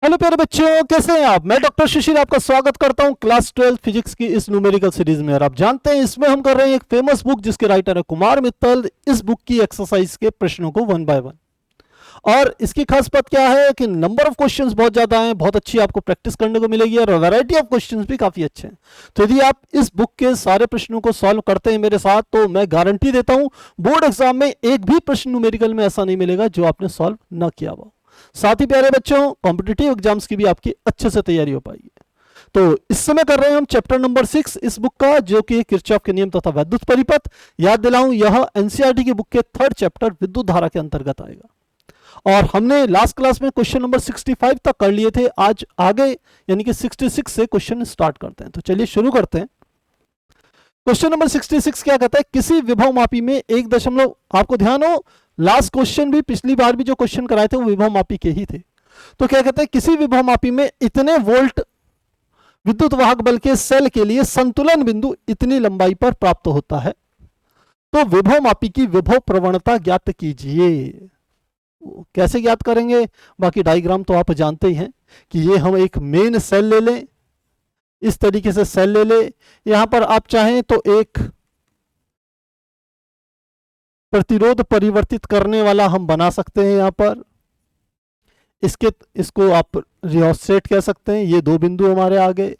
Hello प्यारे बच्चों, कैसे हैं आप। मैं डॉक्टर शिशिर आपका स्वागत करता हूं क्लास 12 फिजिक्स की इस न्यूमेरिकल सीरीज में। और आप जानते हैं इसमें हम कर रहे हैं एक फेमस बुक जिसके राइटर है कुमार मित्तल। इस बुक की एक्सरसाइज के प्रश्नों को 1 बाय 1। और इसकी खास बात क्या है कि नंबर ऑफ क्वेश्चंस बहुत ज्यादा हैं, बहुत अच्छी आपको प्रैक्टिस करने को मिलेगी और वैरायटी ऑफ क्वेश्चंस भी काफी अच्छे हैं। तो यदि आप इस बुक के सारे प्रश्नों को सॉल्व करते हैं मेरे साथ, तो मैं गारंटी देता हूं बोर्ड एग्जाम में एक भी प्रश्न न्यूमेरिकल में ऐसा नहीं मिलेगा जो आपने सॉल्व न किया हुआ। साथ ही प्यारे बच्चों, कॉम्पिटिटिव एग्जाम्स की भी आपकी अच्छे से तैयारी हो पाएगी। तो इस समय कर रहे हैं हम चैप्टर नंबर 6 इस बुक का, जो कि किरचॉफ के नियम तथा वैद्युत परिपथ। याद दिलाऊं, यह एनसीईआरटी की बुक के 3rd चैप्टर विद्युत धारा के अंतर्गत आएगा। और हमने लास्ट क्लास में क्वेश्चन नंबर 65 तक कर लिए थे। आज आगे यानी कि 66 से क्वेश्चन स्टार्ट करते हैं। तो चलिए शुरू करते हैं। क्वेश्चन नंबर 66 क्या कहता है, किसी विभव मापी में 1 आपको ध्यान हो, लास्ट क्वेश्चन भी पिछली बार भी जो क्वेश्चन कराए थे वो विभव मापी के ही थे। तो क्या कहते हैं, किसी विभव मापी में इतने वोल्ट विद्युत वाहक बल के सेल के लिए संतुलन बिंदु इतनी लंबाई पर प्राप्त होता है, तो विभव मापी की विभव प्रवणता ज्ञात कीजिए। कैसे ज्ञात करेंगे, बाकी डायग्राम तो आप जानते ही हैं कि ये हम एक मेन सेल ले लें, इस तरीके से सेल ले ले। यहां पर आप चाहें तो एक प्रतिरोध परिवर्तित करने वाला हम बना सकते हैं। यहां पर इसको आप रियोस्टेट कह सकते हैं। ये 2 बिंदु हमारे आगे,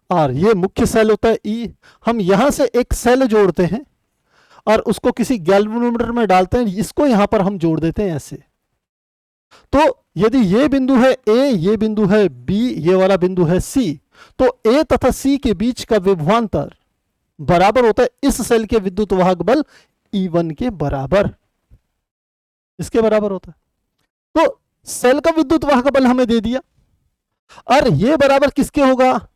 और ये मुख्य सेल होता है ई। हम यहां से एक सेल जोड़ते हैं और उसको किसी गैल्वेनोमीटर में डालते हैं, इसको यहां पर हम जोड़ देते हैं ऐसे। तो यदि ये बिंदु है ए, ये बिंदु है बी, ये वाला बिंदु है सी, तो ए तथा सी के बीच का विभवांतर बराबर होता है इस सेल के विद्युत वाहक बल E1 के बराबर, इसके बराबर होता है। तो सेल का विद्युत वाहक बल हमें दे दिया, और ये बराबर किसके होगा,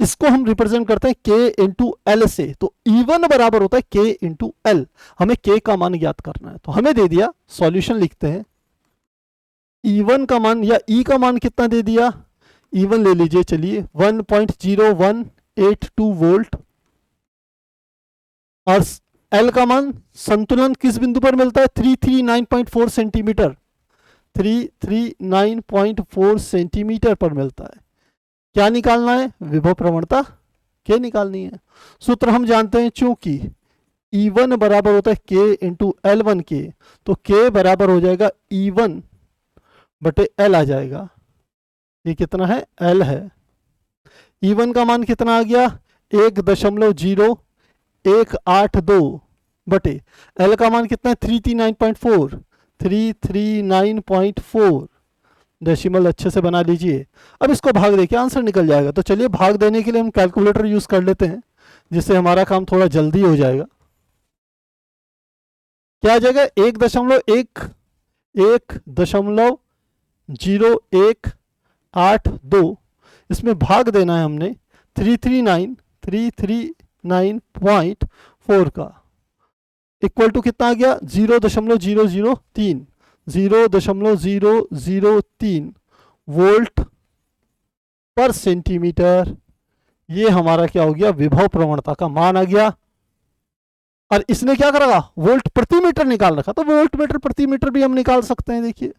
इसको हम रिप्रेजेंट करते हैं K इंटू एल से। तो E1 बराबर होता है K इंटू एल। हमें K का मान ज्ञात करना है, तो हमें दे दिया, सॉल्यूशन लिखते हैं। E1 का मान या E का मान कितना दे दिया, E1 ले लीजिए, चलिए 1.0182 वोल्ट। और L का मान संतुलन किस बिंदु पर मिलता है, 339.4 सेंटीमीटर, 339.4 सेंटीमीटर पर मिलता है। क्या निकालना है, विभव प्रवणता K निकालनी है। सूत्र हम जानते हैं, चूंकि E1 बराबर होता है K इंटू L1 के, तो K बराबर हो जाएगा E1 बटे L आ जाएगा। ये कितना है, L है। E1 का मान कितना आ गया, 1.0182 बटे L का मान कितना है, 339.4 डेसिमल अच्छे से बना लीजिए। अब इसको भाग देके आंसर निकल जाएगा। तो चलिए भाग देने के लिए हम कैलकुलेटर यूज कर लेते हैं, जिससे हमारा काम थोड़ा जल्दी हो जाएगा। क्या आ जाएगा, 1.0182, इसमें भाग देना है हमने 339.4 का, इक्वल टू कितना आ गया, 0.003 0.003 वोल्ट पर सेंटीमीटर। ये हमारा क्या हो गया, विभव प्रवणता का मान आ गया। और इसने क्या करा, वोल्ट प्रति मीटर निकाल रखा, तो वोल्ट मीटर प्रति मीटर भी हम निकाल सकते हैं। देखिए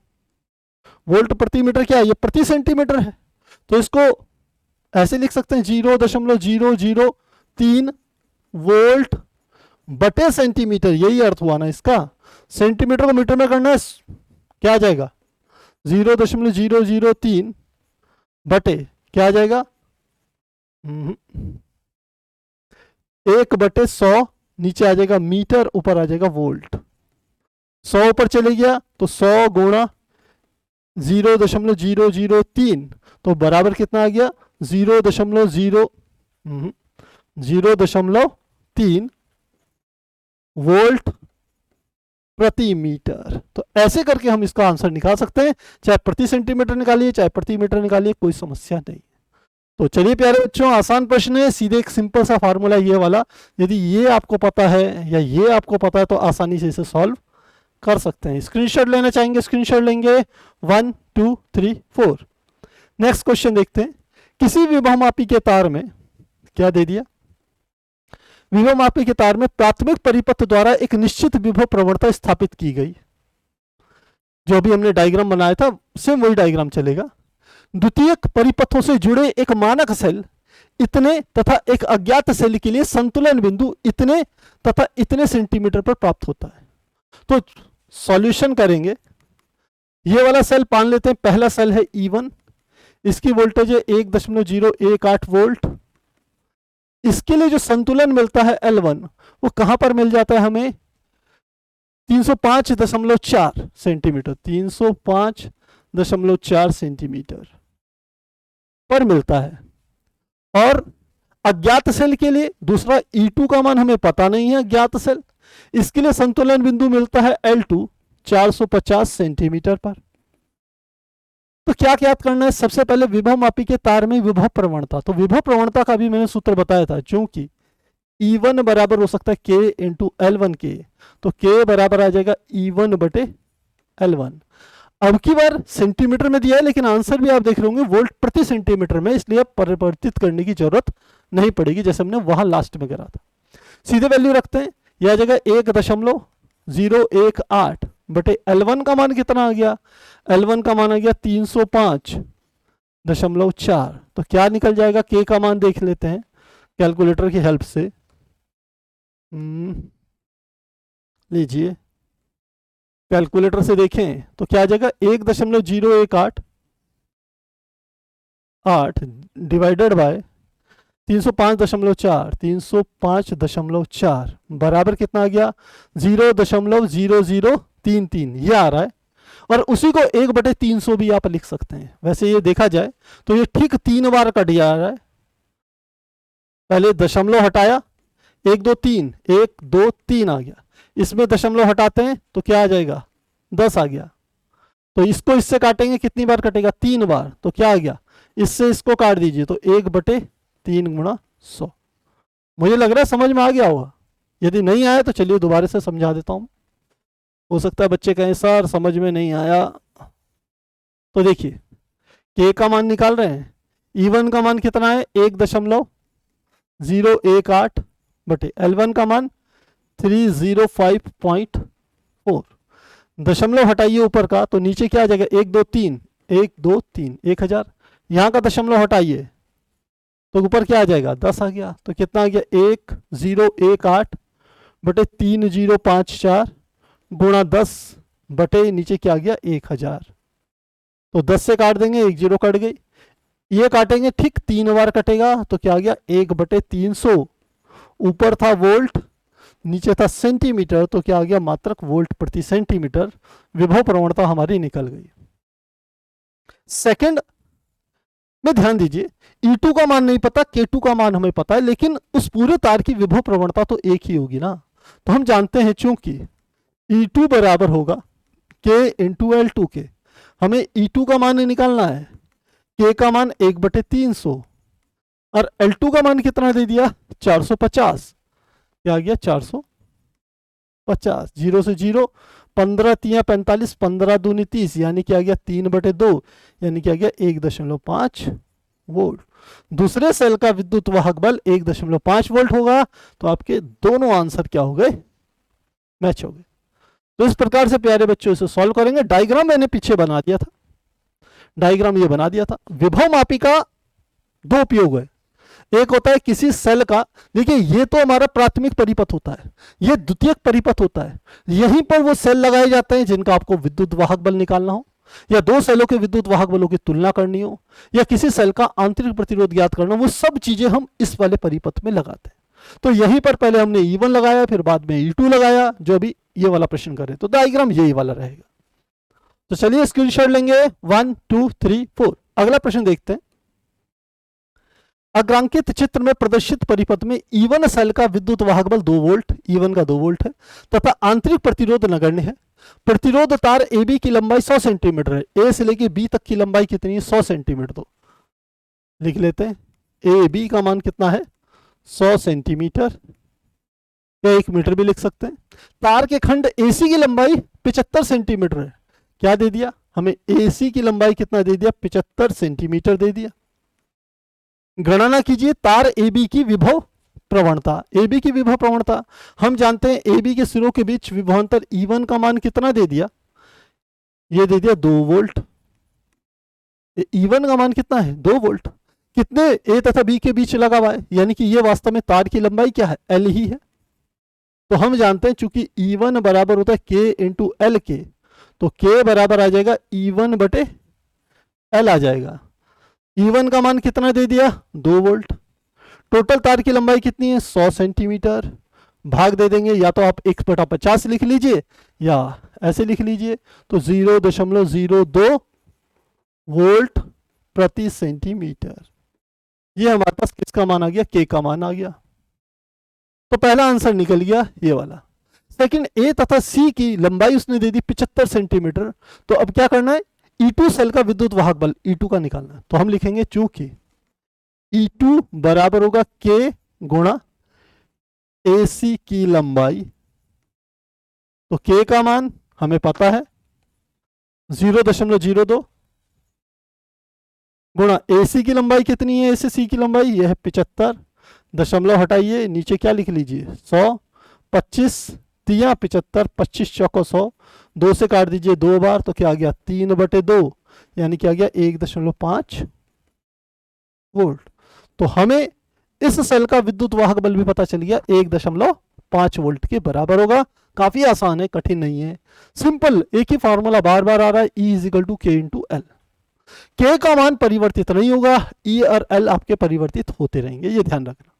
वोल्ट प्रति मीटर क्या है, ये प्रति सेंटीमीटर है, तो इसको ऐसे लिख सकते हैं 0.003 वोल्ट बटे सेंटीमीटर। यही अर्थ हुआ ना इसका, सेंटीमीटर को मीटर में करना है, क्या आ जाएगा 0.003 बटे क्या आ जाएगा 1/100, नीचे आ जाएगा मीटर, ऊपर आ जाएगा वोल्ट। 100 ऊपर चले गया तो 100 गुणा 0.003, तो बराबर कितना आ गया 0.03 वोल्ट प्रति मीटर। तो ऐसे करके हम इसका आंसर निकाल सकते हैं, चाहे प्रति सेंटीमीटर निकालिए चाहे प्रति मीटर निकालिए, कोई समस्या नहीं। तो चलिए प्यारे बच्चों, आसान प्रश्न है, सीधे एक सिंपल सा फार्मूला ये वाला। यदि ये आपको पता है या ये आपको पता है तो आसानी से इसे सॉल्व कर सकते हैं। स्क्रीनशॉट लेना चाहेंगे, स्क्रीनशॉट लेंगे, 1 2 3 4। नेक्स्ट क्वेश्चन देखते हैं। किसी विभवमापी के तार में क्या दे दिया, विभवमापी के तार में प्राथमिक परिपथ द्वारा एक निश्चित विभव प्रवणता स्थापित की गई। जो भी हमने डायग्राम बनाया था सेम वही डायग्राम चलेगा। द्वितीयक परिपथों से जुड़े एक मानक सेल इतने तथा एक अज्ञात सेल के लिए संतुलन बिंदु इतने तथा इतने सेंटीमीटर पर प्राप्त होता है। तो सॉल्यूशन करेंगे, ये वाला सेल मान लेते हैं, पहला सेल है E1, इसकी वोल्टेज है 1.018 वोल्ट। इसके लिए जो संतुलन मिलता है L1 वो कहां पर मिल जाता है हमें, 305.4 सेंटीमीटर, 305.4 सेंटीमीटर पर मिलता है। और अज्ञात सेल के लिए दूसरा E2 का मान हमें पता नहीं है, अज्ञात सेल, इसके लिए संतुलन बिंदु मिलता है L2 450 सेंटीमीटर पर। तो क्या याद करना है, सबसे पहले विभव मापी के तार में विभव प्रवणता। तो विभव प्रवणता का भी मैंने सूत्र बताया था, क्योंकि E1 बराबर हो सकता है K इंटू L1 के, तो K बराबर आ जाएगा E1 बटे L1। अब की बार सेंटीमीटर में दिया है, लेकिन आंसर भी आप देख रहे होंगे वोल्ट प्रति सेंटीमीटर में, इसलिए अब परिवर्तित करने की जरूरत नहीं पड़ेगी, जैसे हमने वहां लास्ट में करा था। सीधे वैल्यू रखते हैं, यह आ जाएगा 1.018 बटे L1 का मान कितना आ गया, L1 का मान आ गया 305.4। तो क्या निकल जाएगा, K का मान देख लेते हैं कैलकुलेटर की हेल्प से। लीजिए कैलकुलेटर से देखें तो क्या आ जाएगा, 1.018 डिवाइडेड बाय 305.4, 305.4 बराबर कितना आ गया, 0.0033 ये आ रहा है। और उसी को 1/300 भी आप लिख सकते हैं। वैसे ये देखा जाए तो ये ठीक 3 बार कट जा रहा है। पहले दशमलव हटाया, 1 2 3, 1 2 3 आ गया, इसमें दशमलव हटाते हैं तो क्या आ जाएगा, 10 आ गया। तो इसको इससे काटेंगे, कितनी बार कटेगा, 3 बार, तो क्या आ गया, इससे इसको काट दीजिए तो 1/3 गुणा 100। मुझे लग रहा है समझ में आ गया होगा। यदि नहीं आया तो चलिए दोबारा से समझा देता हूं, हो सकता है बच्चे कहें सर समझ में नहीं आया। तो देखिए K का मान निकाल रहे हैं, E1 का मान कितना है 1.018 बटे L1 का मान 305.4। दशमलव हटाइए ऊपर का तो नीचे क्या आ जाएगा, 1 2 3, 1 2 3, 1000। यहां का दशमलव हटाइए तो ऊपर क्या आ जाएगा, 10 आ गया। तो कितना आ गया, 1018 बटे 3054 गुणा 10 बटे नीचे क्या आ गया, 1000। तो 10 से काट देंगे, 1 0 कट गई, ये काटेंगे ठीक 3 बार कटेगा तो क्या आ गया, 1/300। ऊपर था वोल्ट, नीचे था सेंटीमीटर, तो क्या आ गया, मात्रक वोल्ट प्रति सेंटीमीटर। विभव प्रवणता हमारी निकल गई। सेकंड में ध्यान दीजिए, E2 का मान नहीं पता, K2 का मान हमें पता है, लेकिन उस पूरे तार की विभव प्रवणता तो एक ही होगी ना। तो हम जानते हैं चूंकि E2 बराबर होगा K इंटू L2 के, हमें E2 का मान निकालना है, K का मान 1/300 और L2 का मान कितना दे दिया, 450। क्या आ गया, 450। 0 से 0, 15 3 45, 15 दूनी 30, यानी क्या आ गया 3/2, यानी क्या आ गया 1.5 वोल्ट। दूसरे सेल का विद्युत वाहक बल 1.5 वोल्ट होगा। तो आपके दोनों आंसर क्या हो गए, मैच हो गए। तो इस प्रकार से प्यारे बच्चों इसे सॉल्व करेंगे। डायग्राम मैंने पीछे बना दिया था, डायग्राम ये बना दिया था। विभव मापी का 2 उपयोग है, एक होता है किसी सेल का, देखिए ये तो हमारा प्राथमिक परिपथ होता है, ये द्वितीयक परिपथ होता है। यहीं पर वो सेल लगाए जाते हैं जिनका आपको विद्युत वाहक बल निकालना हो, या 2 सेलों के विद्युत वाहक बलों की तुलना करनी हो, या किसी सेल का आंतरिक प्रतिरोध ज्ञात करना, वो सब चीजें हम इस वाले परिपथ में लगाते हैं। तो यहीं पर पहले हमने E1 लगाया, फिर बाद में E2 लगाया, जो अभी ये वाला प्रश्न करें तो डायग्राम यही वाला रहेगा। तो चलिए स्क्रीनशॉट लेंगे, 1 2 3 4। अगला प्रश्न देखते हैं। अग्रांकित चित्र में प्रदर्शित परिपथ में E1 सेल का विद्युत वाहक बल 2 वोल्ट, E1 का 2 वोल्ट है, तथा आंतरिक प्रतिरोध नगण्य है। प्रतिरोध तार AB की लंबाई 100 सेंटीमीटर है। A से लेके B तक की लंबाई कितनी है, 100 सेंटीमीटर। तो लिख लेते हैं, AB का मान कितना है, 100 सेंटीमीटर, या 1 मीटर भी लिख सकते हैं। तार के खंड AC की लंबाई 75 सेंटीमीटर है। क्या दे दिया हमें, AC की लंबाई कितना दे दिया, 75 सेंटीमीटर दे दिया। गणना कीजिए तार AB की विभव प्रवणता। AB की विभव प्रवणता हम जानते हैं, AB के सिरों के बीच विभवांतर E1 का मान कितना दे दिया, ये दे दिया 2 वोल्ट। E1 का मान कितना है 2 वोल्ट, कितने ए तथा बी के बीच लगा हुआ है, यानी कि ये वास्तव में तार की लंबाई क्या है एल ही है। तो हम जानते हैं चूंकि E1 बराबर होता है के इंटू एल के, तो के बराबर आ जाएगा E1 बटे एल आ जाएगा। E1 का मान कितना दे दिया 2 वोल्ट, टोटल तार की लंबाई कितनी है 100 सेंटीमीटर, भाग दे देंगे, या तो आप 1/50 लिख लीजिए या ऐसे लिख लीजिए, तो 0.02 वोल्ट प्रति सेंटीमीटर। ये हमारे पास किसका मान आ गया, के का मान आ गया। तो पहला आंसर निकल गया ये वाला। सेकंड, ए तथा सी की लंबाई उसने दे दी 75 सेंटीमीटर, तो अब क्या करना है E2 सेल का विद्युत वाहक बल E2 का निकालना है। तो हम लिखेंगे चूंकि E2 बराबर होगा के गुणा AC की लंबाई, तो के का मान हमें पता है 0.02 गुणा AC की लंबाई कितनी है, A से C की लंबाई यह है 75, दशमलव हटाइए नीचे क्या लिख लीजिए 100, 25 तिया 75, 25 चौको 100, 2 से काट दीजिए 2 बार, तो क्या आ गया 3/2, यानी क्या आ गया 1.5 वोल्ट। तो हमें इस सेल का विद्युत वाहक बल भी पता चल गया 1.5 वोल्ट के बराबर होगा। काफी आसान है, कठिन नहीं है, सिंपल, एक ही फॉर्मूला बार बार आ रहा है, E = K × L। के का मान परिवर्तित नहीं होगा, E और L आपके परिवर्तित होते रहेंगे, ये ध्यान रखना।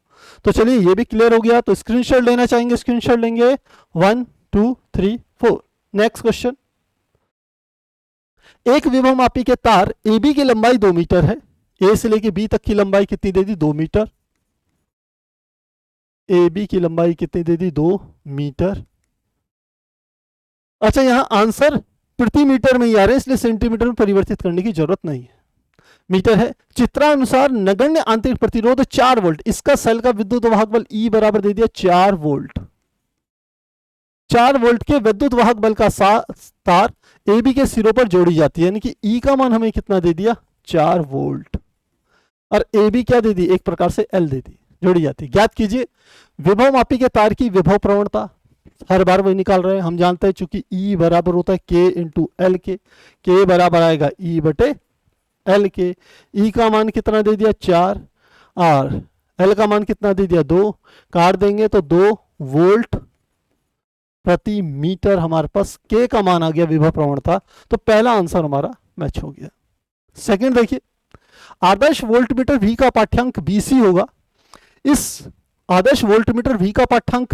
तो चलिए ये भी क्लियर हो गया, तो स्क्रीनशॉट लेना चाहेंगे स्क्रीनशॉट लेंगे 1 2 3 4। नेक्स्ट क्वेश्चन, एक विभवमापी के तार AB की लंबाई 2 मीटर है, A से लेके B तक की लंबाई कितनी दे दी 2 मीटर, AB की लंबाई कितनी दे दी 2 मीटर। अच्छा यहां आंसर प्रति मीटर में ही आ रहे हैं, इसलिए सेंटीमीटर में परिवर्तित करने की जरूरत नहीं है, मीटर है। चित्रानुसार नगण्य आंतरिक प्रतिरोध 4 वोल्ट, इसका सेल का विद्युत वाहक बल E बराबर दे दिया 4 वोल्ट। 4 वोल्ट के विद्युत वाहक बल का तार AB के सिरों पर जोड़ी जाती है, यानी कि E का मान हमें कितना दे दिया 4 वोल्ट, और AB क्या दे दी एक प्रकार से L दे दी, जोड़ी जाती है। ज्ञात कीजिए विभवमापी के तार की विभव प्रवणता, हर बार वही निकाल रहे हैं, हम जानते हैं चूंकि E बराबर होता है K × L के, K बराबर आएगा E बटे L के। E का मान कितना दे दिया 4 और L का मान कितना दे दिया 2, काट देंगे तो 2 वोल्ट प्रति मीटर हमारे पास K का मान आ गया विभव प्रवणता। तो पहला आंसर हमारा मैच हो गया। सेकंड देखिए, आदर्श वोल्टमीटर V का पाठ्यांक BC होगा। इस आदर्श वोल्टमीटर V का पाठ्यांक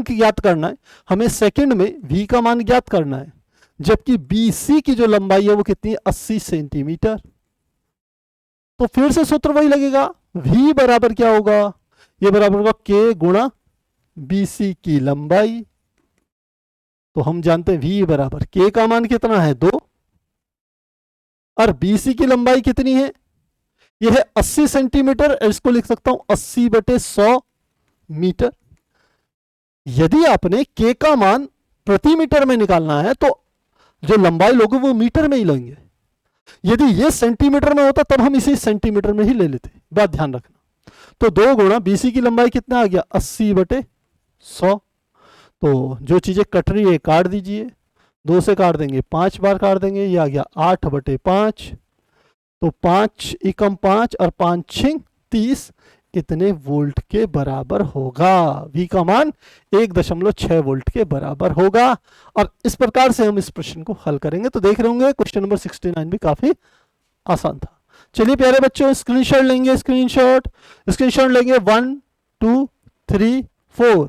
ज्ञात करना है हमें, सेकंड में V का मान ज्ञात करना है, जबकि BC की जो लंबाई है वो कितनी है 80 सेंटीमीटर। तो फिर से सूत्र वही लगेगा, V बराबर क्या होगा, ये बराबर होगा K गुणा BC की लंबाई। तो हम जानते हैं V बराबर K का मान कितना है 2 और BC की लंबाई कितनी है, यह है 80 सेंटीमीटर, इसको लिख सकता हूं 80/100 मीटर। यदि आपने K का मान प्रति मीटर में निकालना है तो जो लंबाई लोगे वो मीटर में ही लेंगे, यदि ये सेंटीमीटर में होता तब हम इसे सेंटीमीटर में ही ले लेते, बात ध्यान रखना। तो 2 गुणा BC की लंबाई कितना आ गया 80/100। तो जो चीजें कट रही है काट दीजिए, 2 से काट देंगे 5 बार काट देंगे, ये आ गया 8/5। तो 5 एकम 5 और 5 6 30, इतने वोल्ट के बराबर होगा। V का मान 1.6 वोल्ट के बराबर होगा। और इस प्रकार से हम इस प्रश्न को हल करेंगे। तो देख रहे होंगे क्वेश्चन नंबर 69 भी काफी आसान था। चलिए प्यारे बच्चों स्क्रीनशॉट लेंगे, स्क्रीनशॉट लेंगे 1 2 3 4।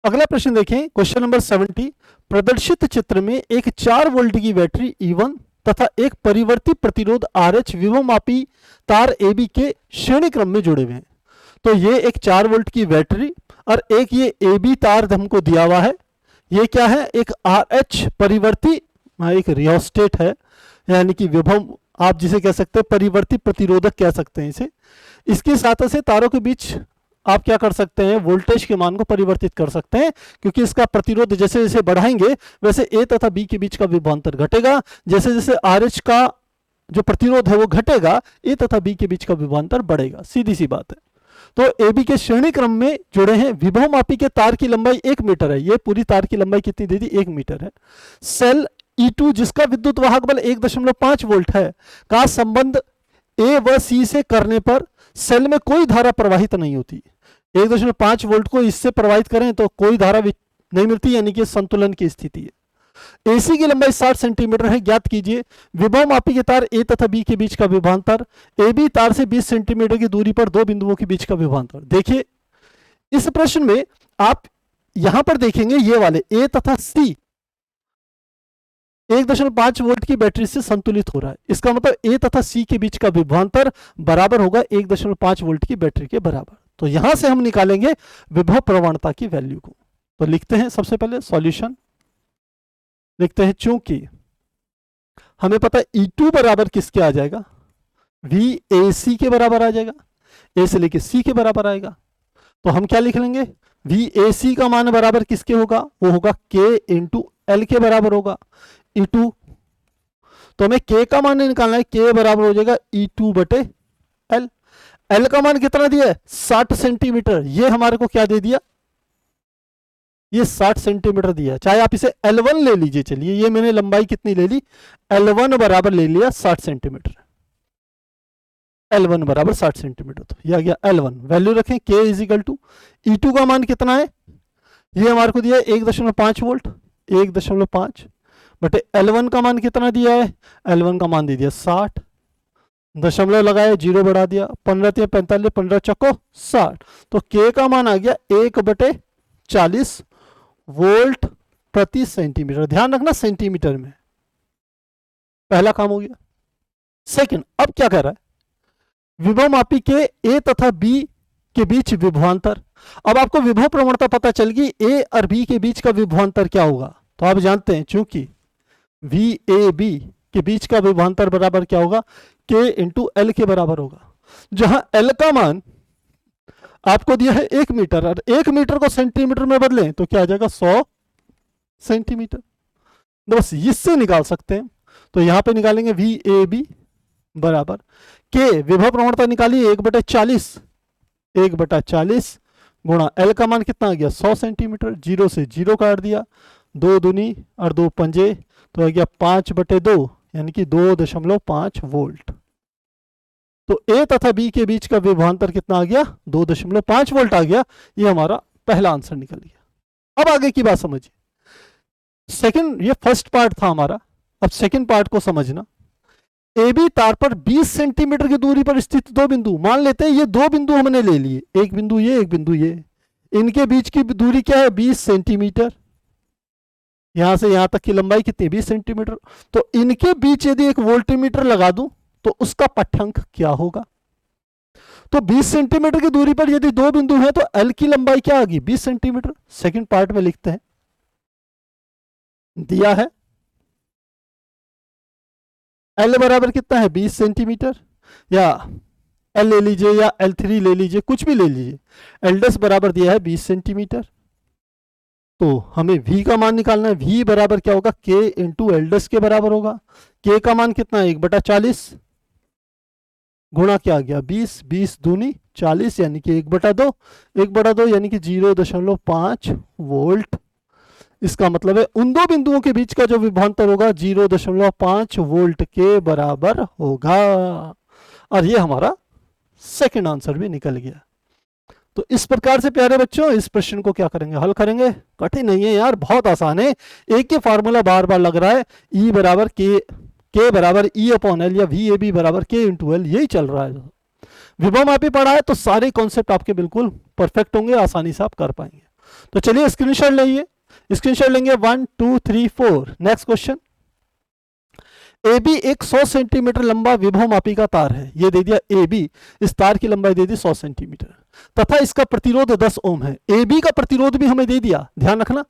अगला प्रश्न देखें, क्वेश्चन नंबर 70। प्रदर्शित चित्र में एक 4 वोल्ट की बैटरी E1 तथा एक परिवर्ती प्रतिरोध RH विभवमापी तार AB के श्रेणी क्रम में जुड़े हुए हैं। तो ये एक 4 वोल्ट की बैटरी और एक ये AB तार हमको दिया हुआ है। ये क्या है, एक RH परिवर्ती, एक रियोस्टेट है, यानी कि विभव आप जिसे कह सकते हैं परिवर्ती प्रतिरोधक कह सकते हैं इसे। इसके साथ से तारों के बीच आप क्या कर सकते हैं, वोल्टेज के मान को परिवर्तित कर सकते हैं, क्योंकि इसका प्रतिरोध जैसे जैसे बढ़ाएंगे वैसे A तथा B के बीच का विभवांतर घटेगा, जैसे जैसे RH का जो प्रतिरोध है वो घटेगा A तथा B के बीच का विभवांतर बढ़ेगा, सीधी सी बात है। तो AB के श्रेणी क्रम में जुड़े हैं। विभवमापी के तार की लंबाई 1 मीटर है, ये पूरी तार की लंबाई कितनी दे दी 1 मीटर है। सेल E2 जिसका विद्युत वाहक बल 1.5 वोल्ट है का संबंध ए व सी से करने पर सेल में कोई धारा प्रवाहित नहीं होती। 1.5 वोल्ट को इससे प्रवाहित करें तो कोई धारा नहीं मिलती, यानी कि संतुलन की स्थिति है। एसी की लंबाई 60 सेंटीमीटर है, ज्ञात कीजिए विभव मापी के तार ए तथा बी के बीच का विभवांतर। ए बी तार से 20 सेंटीमीटर की दूरी पर दो बिंदुओं के बीच का विभवांतर। देखिए इस प्रश्न में आप यहां पर देखेंगे ये वाले ए तथा सी 1.5 वोल्ट की बैटरी से संतुलित हो रहा है। इसका मतलब ए तथा सी के बीच का विभवांतर बराबर होगा 1.5 वोल्ट की बैटरी के बराबर। तो यहां से हम निकालेंगे विभव प्रवणता की वैल्यू को। तो लिखते हैं सबसे पहले सॉल्यूशन, लिखते हैं चूंकि हमें पता है E2 बराबर किसके आ जाएगा, VAC के बराबर आ जाएगा, ए से लेके सी के बराबर आएगा। तो हम क्या लिख लेंगे, VAC का मान बराबर किसके होगा, वो होगा K इंटू L के बराबर होगा E2। तो हमें K का मान निकालना है, K बराबर हो जाएगा E2 बटे L। L का मान कितना दिया है 60 सेंटीमीटर, ये हमारे को क्या दे दिया, ये 60 सेंटीमीटर दिया है। चाहे आप इसे L1 ले लीजिए, चलिए ये मैंने लंबाई कितनी ले ली, L1 बराबर ले लिया 60 सेंटीमीटर, L1 बराबर 60 सेंटीमीटर। तो यह आ गया L1, वैल्यू रखें K is equal to E2 का मान कितना है, ये हमारे को दिया है 1.5 वोल्ट, 1.5 बटे L1 का मान कितना दिया है, L1 का मान दे दिया 60, दशमलव लगाया, जीरो बढ़ा दिया, 15 × 45, 15 चक्को 60। तो K का मान आ गया 1/40 वोल्ट प्रति सेंटीमीटर। ध्यान रखना सेंटीमीटर में, पहला काम हो गया। सेकंड, अब क्या कह रहा है, विभव मापी के ए तथा बी के बीच विभवांतर। अब आपको विभव प्रवणता पता चल गई, ए और बी के बीच का विभवांतर क्या होगा। तो आप जानते हैं चूंकि VAB के बीच का विभवांतर बराबर क्या होगा, K इंटू L के बराबर होगा। जहां L का मान आपको दिया है 1 मीटर और 1 मीटर को सेंटीमीटर में बदलें तो क्या आ जाएगा 100 सेंटीमीटर। बस इससे निकाल सकते हैं। तो यहां पे निकालेंगे VAB बराबर K, विभव प्रवणता निकालिए 1/40, 1/40 गुणा L का मान कितना आ गया 100 सेंटीमीटर, जीरो से जीरो काट दिया, 2 दूनी और 2 पंजे, तो आ गया 5/2 यानी कि 2.5 वोल्ट। तो ए तथा बी के बीच का विभवांतर कितना आ गया 2.5 वोल्ट आ गया। ये हमारा पहला आंसर निकल गया। अब आगे की बात समझिए, सेकंड, ये फर्स्ट पार्ट था हमारा, अब सेकंड पार्ट को समझना। ए बी तार पर 20 सेंटीमीटर की दूरी पर स्थित दो बिंदु, मान लेते हैं ये दो बिंदु हमने ले लिए, एक बिंदु ये, एक बिंदु ये, इनके बीच की दूरी क्या है 20 सेंटीमीटर, यहां से यहां तक की लंबाई कितनी 20 सेंटीमीटर। तो इनके बीच यदि एक वोल्टमीटर लगा दूं तो उसका पाठ्यांक क्या होगा। तो 20 सेंटीमीटर की दूरी पर यदि दो बिंदु हैं तो L की लंबाई क्या होगी 20 सेंटीमीटर। सेकंड पार्ट में लिखते हैं, दिया है L बराबर कितना है 20 सेंटीमीटर, या L ले लीजिए या L3 ले लीजिए, कुछ भी ले लीजिए, L' बराबर दिया है 20 सेंटीमीटर। तो हमें V का मान निकालना है, V बराबर क्या होगा K इंटू L' के बराबर होगा। K का मान कितना है 1/40 गुणा क्या आ गया 20, 20 दूनी 40 यानी कि 1/2, 1/2 यानी कि 0.5 वोल्ट। इसका मतलब है उन दो बिंदुओं के बीच का जो विभवांतर होगा 0.5 वोल्ट के बराबर होगा। और ये हमारा सेकंड आंसर भी निकल गया। तो इस प्रकार से प्यारे बच्चों इस प्रश्न को क्या करेंगे, हल करेंगे। कठिन नहीं है यार, बहुत आसान है। एक ही फार्मूला बार बार लग रहा है, E बराबर K बराबर E/L या VAB बराबर K इंटू L, यही चल रहा है। विभव मापी पढ़ा है तो सारे कॉन्सेप्ट आपके बिल्कुल परफेक्ट होंगे, आसानी से आप कर पाएंगे। तो चलिए स्क्रीनशॉट लेंगे, स्क्रीनशॉट लेंगे 1 2 3 4। नेक्स्ट क्वेश्चन, AB एक 100 सेंटीमीटर लंबा विभव मापी का तार है, ये दे दिया AB, इस तार की लंबाई दे दी 100 सेंटीमीटर तथा इसका प्रतिरोध 10 ओम है। AB का प्रतिरोध भी हमें दे दिया, ध्यान रखना,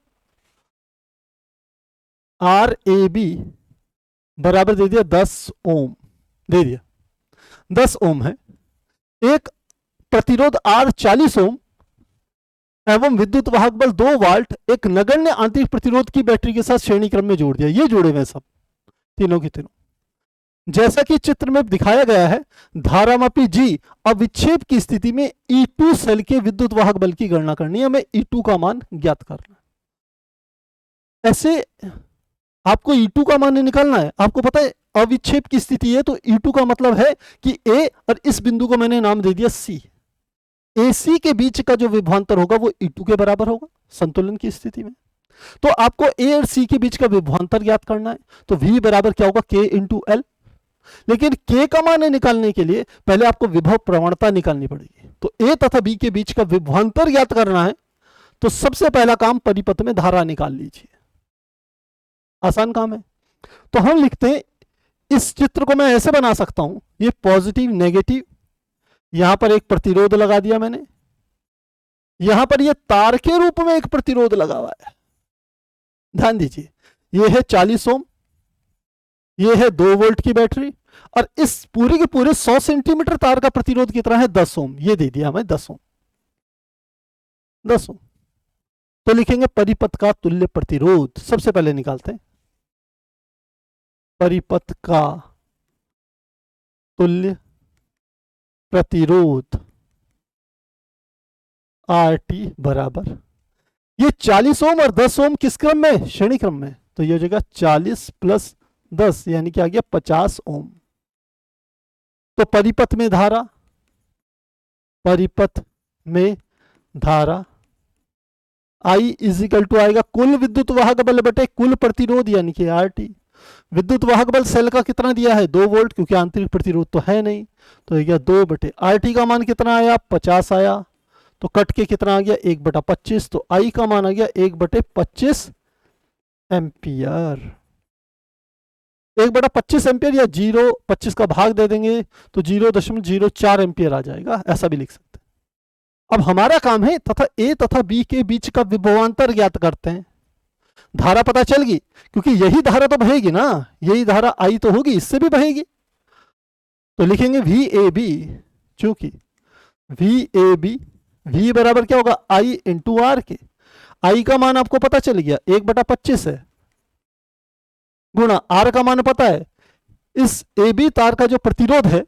RAB बराबर दे दिया 10 ओम, दे दिया 10 ओम है। एक प्रतिरोध R 40 ओम एवं विद्युत वाहक बल 2 वाल्ट एक नगण्य आंतरिक प्रतिरोध की बैटरी के साथ श्रेणी क्रम में जोड़ दिया। ये जोड़े हुए सब तीनों की तीनों, जैसा कि चित्र में दिखाया गया है। धारामापी G अविक्षेप की स्थिति में E2 सेल के विद्युत वाहक बल की गणना करनी है, हमें E2 का मान ज्ञात करना। ऐसे आपको E2 का मान निकालना है। आपको पता है अविक्षेप की स्थिति है तो E2 का मतलब है कि ए और इस बिंदु को मैंने नाम दे दिया सी, AC के बीच का जो विभवांतर होगा वो E2 के बराबर होगा संतुलन की स्थिति में। तो आपको A और C के बीच का विभवांतर ज्ञात करना है, तो V बराबर क्या होगा K इंटू L। लेकिन K का मान निकालने के लिए पहले आपको विभव प्रवणता निकालनी पड़ेगी। तो A तथा B के बीच का विभवांतर ज्ञात करना है, तो सबसे पहला काम परिपथ में धारा निकाल लीजिए। आसान काम है। तो हम लिखते हैं, इस चित्र को मैं ऐसे बना सकता हूं, ये पॉजिटिव नेगेटिव, यहां पर एक प्रतिरोध लगा दिया मैंने, यहां पर ये तार के रूप में एक प्रतिरोध लगा हुआ है। ध्यान दीजिए, ये है 40 ओम, ये है 2 वोल्ट की बैटरी, और इस पूरे के पूरे 100 सेंटीमीटर तार का प्रतिरोध कितना है 10 ओम, ये दे दिया हमें 10 ओम। 10 ओम तो लिखेंगे परिपथ का तुल्य प्रतिरोध। सबसे पहले निकालते हैं परिपथ का तुल्य प्रतिरोध RT बराबर, ये 40 ओम और 10 ओम किस क्रम में, श्रेणी क्रम में, तो ये हो जाएगा 40 प्लस 10 यानी कि आ गया 50 ओम। तो परिपथ में धारा, परिपथ में धारा I इजिकल टू आएगा कुल विद्युत वाहक बल बटे कुल प्रतिरोध यानी कि RT। विद्युत वाहक बल सेल का कितना दिया है 2 वोल्ट, क्योंकि आंतरिक प्रतिरोध तो है नहीं, तो ये 2 बटे RT का मान कितना आया 50 आया, तो कट के कितना आ गया 1/25, तो I का मान आ गया 1/25 एम्पियर। 1/25 एम्पियर या 0.25 का भाग दे देंगे तो 0.04 एम्पियर आ जाएगा, ऐसा भी लिख सकते हैं। अब हमारा काम है तथा A तथा B के बीच का विभवांतर ज्ञात करते हैं। धारा पता चल गई, क्योंकि यही धारा तो बहेगी ना, यही धारा I तो होगी, इससे भी बहेगी, तो लिखेंगे VAB, चूंकि VAB V बराबर क्या होगा I इंटू R के। I का मान आपको पता चल गया 1/25 है, गुणा R का मान पता है, इस AB तार का जो प्रतिरोध है,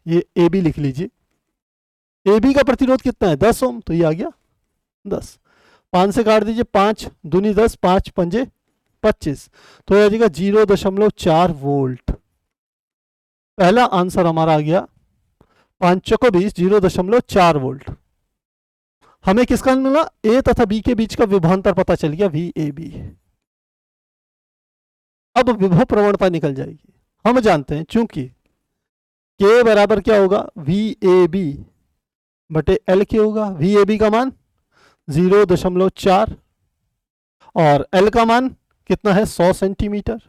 ये AB लिख लीजिए, AB का प्रतिरोध कितना है 10 ओम, तो ये आ गया 10, 5 से काट दीजिए, 5 दूनी 10, 5 पंजे 25, तो यह आ जाएगा 0.4 वोल्ट। पहला आंसर हमारा आ गया 5 चौको 20, 0.4 वोल्ट। हमें किसका मिला, A तथा B के बीच का विभवांतर पता चल गया VAB। अब विभव प्रवणता निकल जाएगी। हम जानते हैं चूंकि K बराबर क्या होगा VAB बटे L के होगा, VAB का मान 0.4 और L का मान कितना है 100 सेंटीमीटर,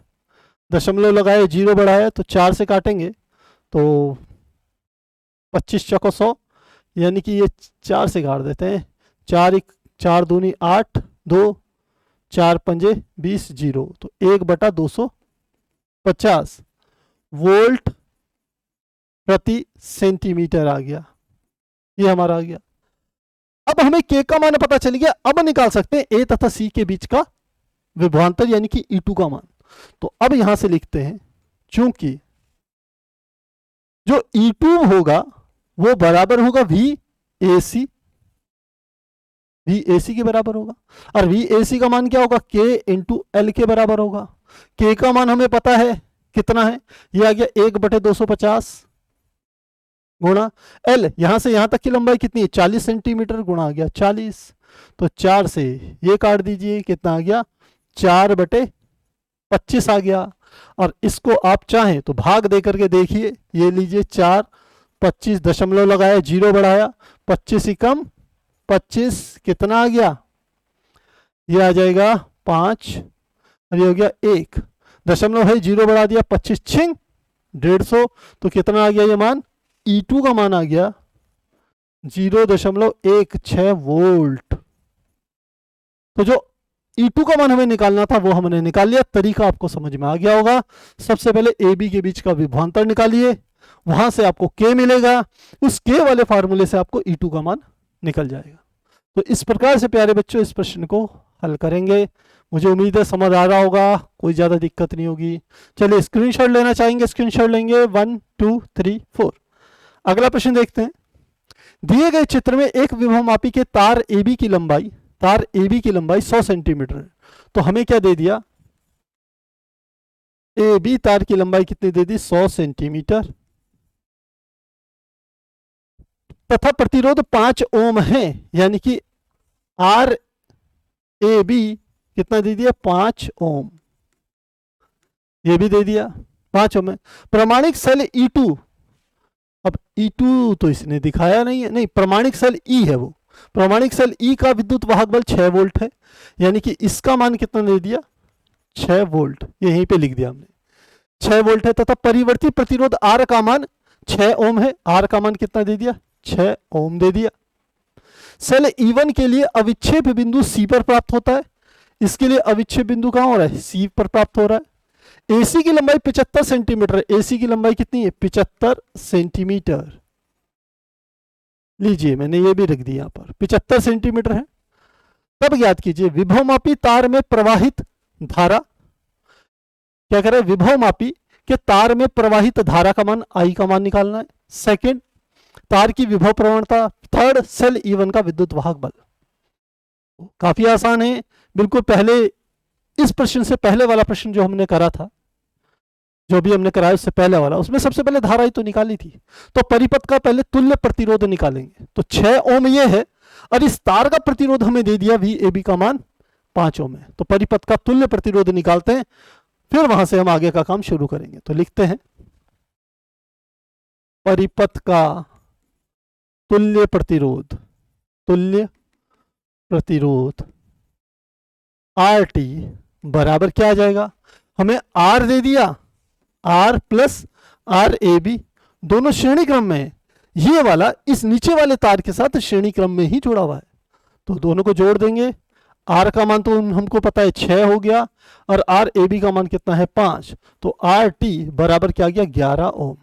दशमलव लगाए 0 बढ़ाया तो 4 से काटेंगे तो 25 चौको 100, यानी कि ये 4 से काट देते हैं, 4 दूनी 8, 2 4 पंजे 20, 0, तो 1/250 वोल्ट प्रति सेंटीमीटर आ गया, ये हमारा आ गया। अब हमें K का मान पता चल गया, अब निकाल सकते हैं A तथा C के बीच का विभवांतर यानी कि E2 का मान। तो अब यहां से लिखते हैं, चूंकि जो E2 होगा वो बराबर होगा VAC, VAC के बराबर होगा, और VAC का मान क्या होगा K इंटू L के बराबर होगा। K का मान हमें पता है कितना है, ये आ गया 1/250 गुणा L, यहां से यहां तक की लंबाई कितनी है 40 सेंटीमीटर, गुणा आ गया 40, तो 4 से ये काट दीजिए, कितना आ गया 4/25 आ गया। और इसको आप चाहें तो भाग दे करके देखिए, ये लीजिए 4, 25 दशमलव लगाया 0 बढ़ाया, 25 ही कम 25 कितना आ गया, ये आ जाएगा 5, और ये हो गया 1, दशमलव है 0 बढ़ा दिया 25 छिंग 150, तो कितना आ गया ये मान, E2 का मान आ गया 0.16 वोल्ट। तो जो E2 का मान हमें निकालना था वो हमने निकाल लिया। तरीका आपको समझ में आ गया होगा। सबसे पहले AB के बीच का विभवांतर निकालिए, वहां से आपको K मिलेगा, उस K वाले फार्मूले से आपको E2 का मान निकल जाएगा। तो इस प्रकार से प्यारे बच्चों इस प्रश्न को हल करेंगे। मुझे उम्मीद है समझ आ रहा होगा, कोई ज़्यादा दिक्कत नहीं होगी। चलिए स्क्रीनशॉट लेना चाहेंगे, स्क्रीनशॉट लेंगे 1 2 3 4। अगला प्रश्न देखते हैं। दिए गए चित्र में एक विभवमापी के तार AB की लंबाई 100 सेंटीमीटर है। तो हमें क्या दे दिया, ए बी तार की लंबाई कितनी दे दी, 100 सेंटीमीटर, तथा प्रतिरोध 5 ओम है, यानी कि आर ए बी कितना दे दिया, 5 ओम, ये भी दे दिया 5 ओम है। प्रमाणिक सेल E2, अब E2 तो इसने दिखाया नहीं है, नहीं प्रमाणिक सेल E है वो, प्रमाणिक सेल E का विद्युत वाहक बल 6 वोल्ट है, यानी कि इसका मान कितना दे दिया, 6 वोल्ट, ये यहीं पे लिख दिया हमने, 6 वोल्ट है, तथा परिवर्ती प्रतिरोध R का मान 6 ओम है, R का मान कितना दे दिया, 6 ओम दे दिया। सेल E1 के लिए अविच्छेद बिंदु C पर प्राप्त होता है, इसके लिए अविच्छेद बिंदु कहां हो रहा है, C पर प्राप्त हो रहा है। AC की लंबाई 75 सेंटीमीटर है, AC की लंबाई कितनी है, 75 सेंटीमीटर, लीजिए मैंने ये भी रख दिया यहां पर 75 सेंटीमीटर है। तब याद कीजिए विभवमापी तार में प्रवाहित धारा, क्या करें, विभवमापी के तार में प्रवाहित धारा का मान I का मान निकालना है। सेकंड, तार की विभव प्रवणता। थर्ड, सेल E1 का विद्युत वाहक बल। काफी आसान है, बिल्कुल पहले इस प्रश्न से पहले वाला प्रश्न जो हमने करा था, जो भी हमने कराया उससे पहले वाला, उसमें सबसे पहले धारा ही तो निकाली थी। तो परिपथ का पहले तुल्य प्रतिरोध निकालेंगे, तो 6 ओम ये है, और इस तार का प्रतिरोध हमें दे दिया VAB का मान 5 ओम है, तो परिपथ का तुल्य प्रतिरोध निकालते हैं, फिर वहां से हम आगे का काम शुरू करेंगे। तो लिखते हैं परिपथ का तुल्य प्रतिरोध, तुल्य प्रतिरोध RT बराबर क्या आ जाएगा, हमें R दे दिया, R प्लस RAB, दोनों श्रेणी क्रम में है, ये वाला इस नीचे वाले तार के साथ श्रेणी क्रम में ही जुड़ा हुआ है, तो दोनों को जोड़ देंगे। R का मान तो हमको पता है 6 हो गया, और RAB का मान कितना है 5, तो RT बराबर क्या आ गया, 11 ओम।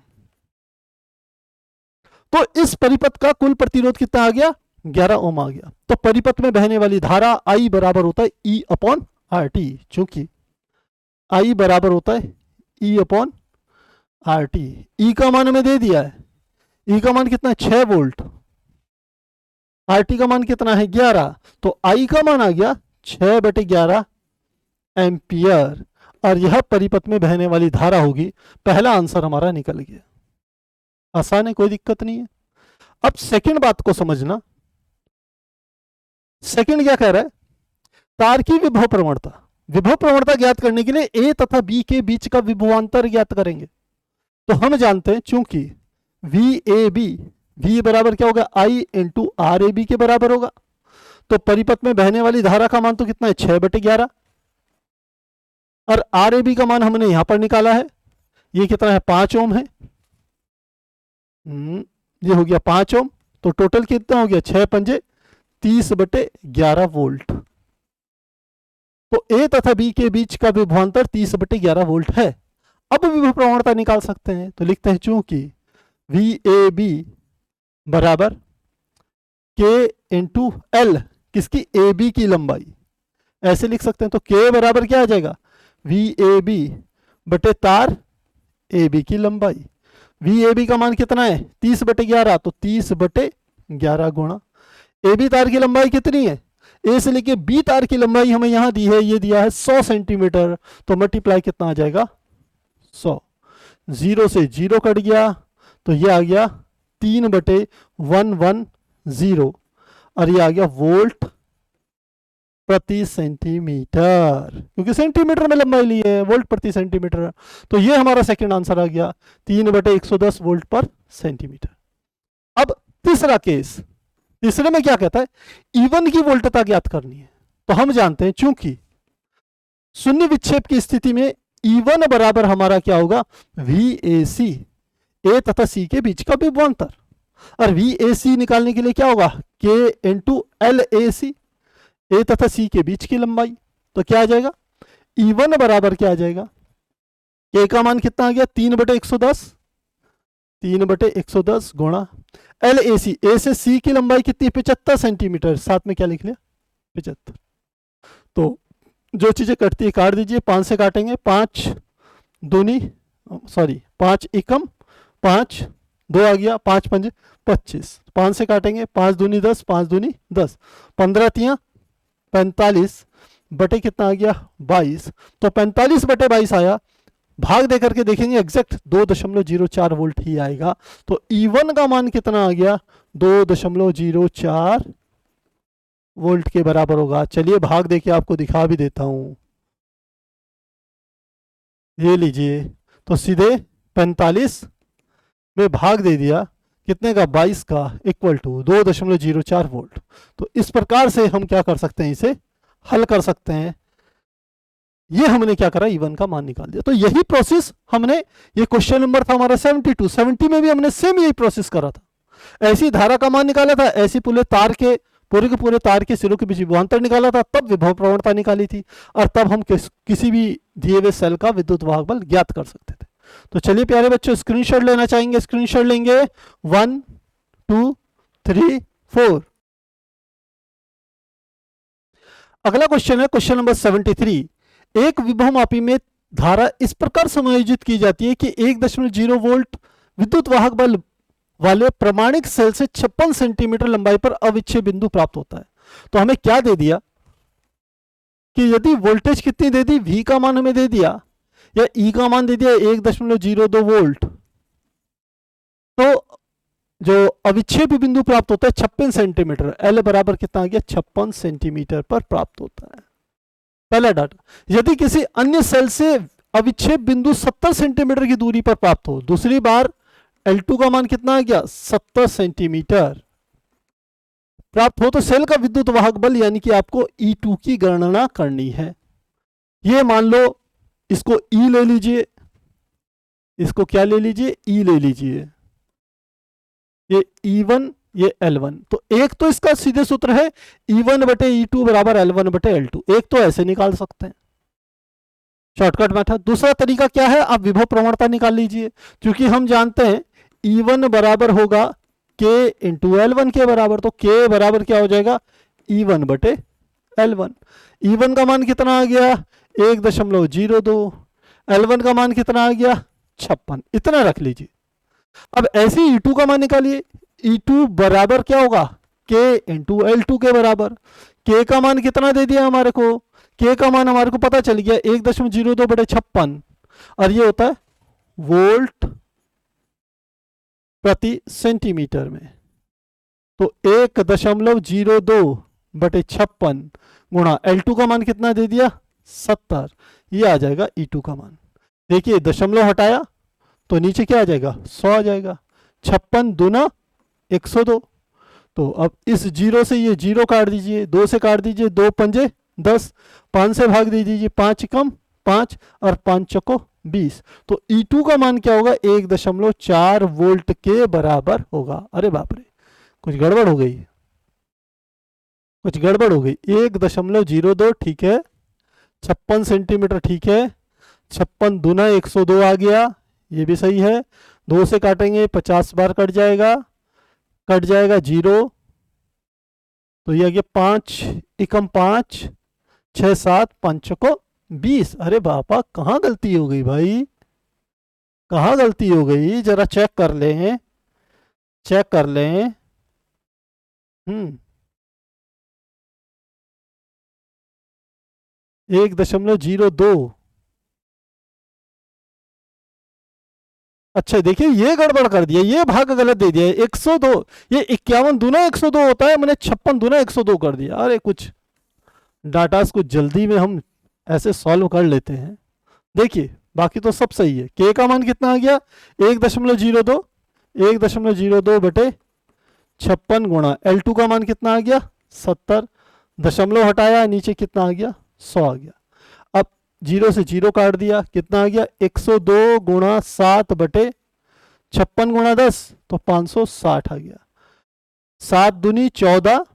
तो इस परिपथ का कुल प्रतिरोध कितना आ गया, 11 ओम आ गया। तो परिपथ में बहने वाली धारा I बराबर होता है E अपॉन RT, चूंकि I बराबर होता है E अपॉन RT। E का मान हमें दे दिया है, E का मान कितना है 6 वोल्ट, RT का मान कितना है 11, तो I का मान आ गया 6/11 एम्पियर, और यह परिपथ में बहने वाली धारा होगी। पहला आंसर हमारा निकल गया, आसान है, कोई दिक्कत नहीं है। अब सेकंड बात को समझना, सेकंड क्या कह रहा है, तार की विभव प्रवणता। विभव प्रवणता ज्ञात करने के लिए A तथा B के बीच का विभवांतर ज्ञात करेंगे। तो हम जानते हैं चूंकि VAB, V बराबर क्या होगा, I इंटू RAB के बराबर होगा, तो परिपथ में बहने वाली धारा का मान तो कितना है 6/11, और RAB का मान हमने यहां पर निकाला है, ये कितना है 5 ओम है, ये हो गया 5 ओम, तो टोटल कितना हो गया 6 पंजे 30/11 वोल्ट। तो A तथा B के बीच का विभवांतर 30/11 वोल्ट है। अब विभव प्रवणता निकाल सकते हैं, तो लिखते हैं चूंकि VAB बराबर K इंटू L, किसकी, AB की लंबाई, ऐसे लिख सकते हैं। तो K बराबर क्या आ जाएगा, VAB बटे तार AB की लंबाई। VAB का मान कितना है 30/11, तो 30/11 गुणा AB तार की लंबाई कितनी है, A से लेके B तार की लंबाई हमें यहां दी है, ये दिया है 100 सेंटीमीटर, तो मल्टीप्लाई कितना आ जाएगा 100, 0 से 0 कट गया, तो ये आ गया 3/110, और ये आ गया वोल्ट प्रति सेंटीमीटर, क्योंकि सेंटीमीटर में लंबाई ली है, वोल्ट प्रति सेंटीमीटर। तो ये हमारा सेकंड आंसर आ गया 3/110 वोल्ट पर सेंटीमीटर। अब तीसरा केस, तीसरे में क्या कहता है, E1 की वोल्टता ज्ञात करनी है। तो हम जानते हैं चूंकि शून्य विक्षेप की स्थिति में E1 बराबर हमारा क्या होगा, VAC, A तथा C के बीच का विभवांतर, और VAC निकालने के लिए क्या होगा, K इंटू LAC, A तथा C के बीच की लंबाई। तो क्या आ जाएगा, E1 बराबर क्या आ जाएगा, K का मान कितना आ गया 3/110, 3/110 गुणा LAC, A से C की लंबाई कितनी 75 सेंटीमीटर, साथ में क्या लिख लिया 75। तो जो चीजें कटती है काट दीजिए, 5 से काटेंगे, 5 एकम 5, 2 आ गया, 5 पंजे 25, 5 से काटेंगे, 5 दूनी 10, 5 दूनी 10, 15 तियां 45 बटे कितना आ गया 22, तो 45/22 आया, भाग दे करके देखेंगे एग्जैक्ट 2.04 वोल्ट ही आएगा। तो E1 का मान कितना आ गया, 2.04 वोल्ट के बराबर होगा। चलिए भाग दे के आपको दिखा भी देता हूं, ये लीजिए। तो सीधे 45 में भाग दे दिया, कितने का, 22 का, इक्वल टू 2.04 वोल्ट। तो इस प्रकार से हम क्या कर सकते हैं, इसे हल कर सकते हैं। ये हमने क्या करा, E1 का मान निकाल दिया। तो यही प्रोसेस हमने, ये क्वेश्चन नंबर था हमारा 72, 70 में भी हमने सेम यही प्रोसेस करा था। ऐसी धारा का मान निकाला था, ऐसी पूरे के पूरे तार के सिरों के बीच विभवांतर निकाला था, तब विभव प्रवणता निकाली थी, और तब हम किसी भी दिए हुए सेल का विद्युत वाहक बल ज्ञात कर सकते थे। तो चलिए प्यारे बच्चों, स्क्रीनशॉट लेना चाहेंगे, स्क्रीनशॉट लेंगे। 1 2 3 4। अगला क्वेश्चन है क्वेश्चन नंबर 73। एक विभवमापी में धारा इस प्रकार समायोजित की जाती है कि 1.0 वोल्ट विद्युत वाहक बल वाले प्रमाणिक सेल से 56 सेंटीमीटर लंबाई पर अविच्छेद बिंदु प्राप्त होता है। तो हमें क्या दे दिया कि यदि वोल्टेज कितनी दे दी, V का मान हमें दे दिया, या E का मान दे दिया 1.02 वोल्ट, तो जो अविच्छेद बिंदु प्राप्त होता है 56 सेंटीमीटर, L बराबर कितना आ गया, 56 सेंटीमीटर पर प्राप्त होता है। पहला डाटा। यदि किसी अन्य सेल से अविच्छेद बिंदु 70 सेंटीमीटर की दूरी पर प्राप्त हो, दूसरी बार L2 का मान कितना आ गया, 70 सेंटीमीटर प्राप्त हो, तो सेल का विद्युत वाहक बल यानी कि आपको E2 की गणना करनी है। ये मान लो, इसको E ले लीजिए, इसको क्या ले लीजिए, E ले लीजिए, ये E1, ये L1। तो एक तो इसका सीधे सूत्र है E1 बटे E2 बराबर L1 बटे L2, एक तो ऐसे निकाल सकते हैं, शॉर्टकट मेथड। दूसरा तरीका क्या है, आप विभव प्रवणता निकाल लीजिए, क्योंकि हम जानते हैं E1 बराबर होगा K इंटू L1 के बराबर, तो K बराबर क्या हो जाएगा, E1 बटे L1। E1 का मान कितना आ गया, 1.02, L1 का मान कितना आ गया, 56, इतना रख लीजिए। अब ऐसे ही E2 का मान निकालिए, E2 बराबर क्या होगा, K इंटू L2 के बराबर। K का मान कितना दे दिया हमारे को, K का मान हमारे को पता चल गया 1.02 बटे 56, और ये होता है वोल्ट प्रति सेंटीमीटर में। तो 1.02 बटे 56 गुणा L2 का मान कितना दे दिया, 70, ये आ जाएगा E2 का मान। देखिए दशमलव हटाया तो नीचे क्या आ जाएगा, 100 आ जाएगा। 56 दूना 102। तो अब इस 0 से ये 0 काट दीजिए, 2 से काट दीजिए, 2 पंजे 10, 5 से भाग दे दीजिए, 5 कम 5 और 5 चौको 20। तो E2 का मान क्या होगा, 1.4 वोल्ट के बराबर होगा। अरे बाप रे, कुछ गड़बड़ हो गई, कुछ गड़बड़ हो गई। 1.02 ठीक है, 56 सेंटीमीटर ठीक है, 56 दूना 102 आ गया, ये भी सही है। 2 से काटेंगे 50 बार कट जाएगा, 0, तो ये आ गया 5 एकम 5, 6 7 5 को 20। अरे बापा, कहाँ गलती हो गई भाई, कहाँ गलती हो गई, जरा चेक कर लें, चेक कर लें। 1.02। अच्छा देखिए, ये गड़बड़ कर दिया, ये भाग गलत दे दिया, 102, ये 51 दूना 102 होता है, मैंने 56 दूना 102 कर दिया। अरे कुछ डाटास को जल्दी में हम ऐसे सॉल्व कर लेते हैं। देखिए बाकी तो सब सही है। के का मान कितना आ गया, 1.02, 1.02 बटे 56 गुणा L2 का मान कितना आ गया, 70, दशमलव हटाया नीचे कितना आ गया, 100 आ गया। अब 0 से 0 काट दिया, कितना आ गया, 102 गुणा 7 बटे 56 गुणा 10, तो 560 आ गया। 7 दूनी 14,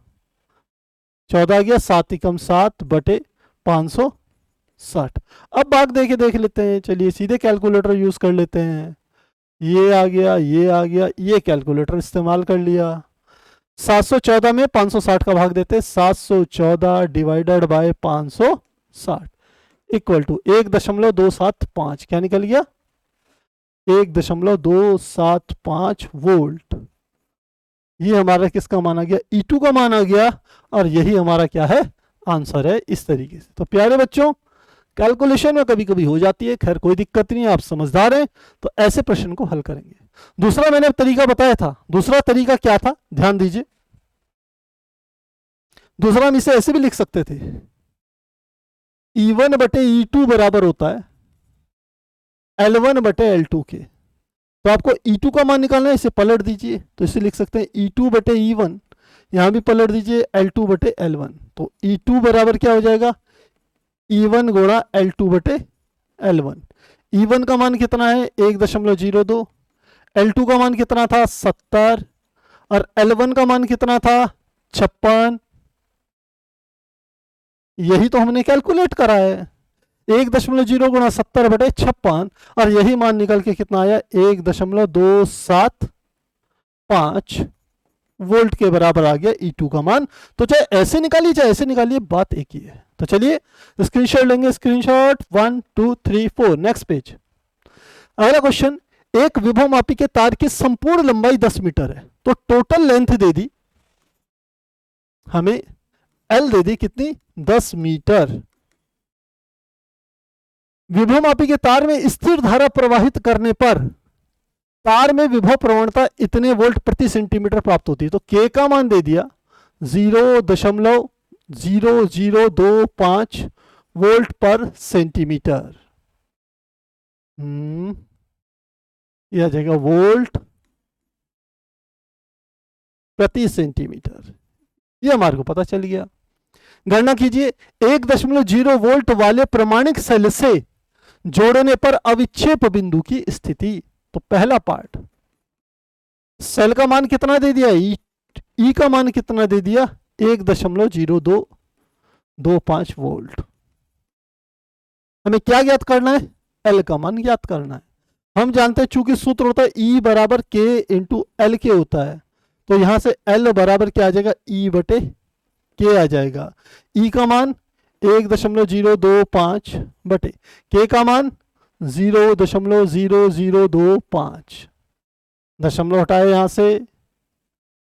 14 आ गया, 7 एकम 7 बटे 560। अब भाग दे के देख लेते हैं, चलिए सीधे कैलकुलेटर यूज कर लेते हैं। ये आ गया, ये आ गया, ये कैलकुलेटर इस्तेमाल कर लिया। 714 में 560 का भाग देते, 714 डिवाइडेड बाय 560 इक्वल टू 1.275, क्या निकल गया, 1.275 वोल्ट। ये हमारा किसका मान आ गया, E2 का मान आ गया, और यही हमारा क्या है, आंसर है। इस तरीके से। तो प्यारे बच्चों, कैलकुलेशन में कभी कभी हो जाती है, खैर कोई दिक्कत नहीं है, आप समझदार हैं तो ऐसे प्रश्न को हल करेंगे। दूसरा मैंने तरीका बताया था, दूसरा तरीका क्या था, ध्यान दीजिए। दूसरा हम इसे ऐसे भी लिख सकते थे, E1 बटे E2 बराबर होता है L1 बटे L2 के। तो आपको E2 का मान निकालना है, इसे पलट दीजिए, तो इसे लिख सकते हैं E2 बटे E1, यहां भी पलट दीजिए L2 बटे L1। तो E2 बराबर क्या हो जाएगा, E1 गुणा L2 बटे L1। E1 का मान कितना है 1.02, L2 का मान कितना था 70, और L1 का मान कितना था 56। यही तो हमने कैलकुलेट करा है, 1.0 गुणा 70 बटे 56, और यही मान निकल के कितना आया 1.275 वोल्ट के बराबर आ गया E2 का मान। तो चाहे ऐसे निकालिए चाहे ऐसे निकालिए, बात एक ही है। तो चलिए स्क्रीनशॉट लेंगे, स्क्रीनशॉट 1 2 3 4, नेक्स्ट पेज। अगला क्वेश्चन, एक विभव मापी के तार की संपूर्ण लंबाई 10 मीटर है, तो टोटल लेंथ दे दी हमें, L दे दी कितनी 10 मीटर। विभव मापी के तार में स्थिर धारा प्रवाहित करने पर तार में विभव प्रवणता इतने वोल्ट प्रति सेंटीमीटर प्राप्त होती है। तो K का मान दे दिया 0.0025 वोल्ट पर सेंटीमीटर। यह आ जाएगा वोल्ट प्रति सेंटीमीटर, यह हमारे को पता चल गया। गणना कीजिए, 1.0 वोल्ट वाले प्रमाणिक सेल से जोड़ने पर अविक्षेप बिंदु की स्थिति। तो पहला पार्ट, सेल का मान कितना दे दिया, ई का मान कितना दे दिया 1.0225 वोल्ट। हमें क्या ज्ञात करना है, एल का मान ज्ञात करना है। हम जानते हैं चूंकि सूत्र होता है ई बराबर के इंटू एल के होता है, तो यहां से एल बराबर क्या आ जाएगा ई बटे के आ जाएगा। ई का मान 1.025 बटे के का मान 0.0025, दशमलव हटाए यहां से,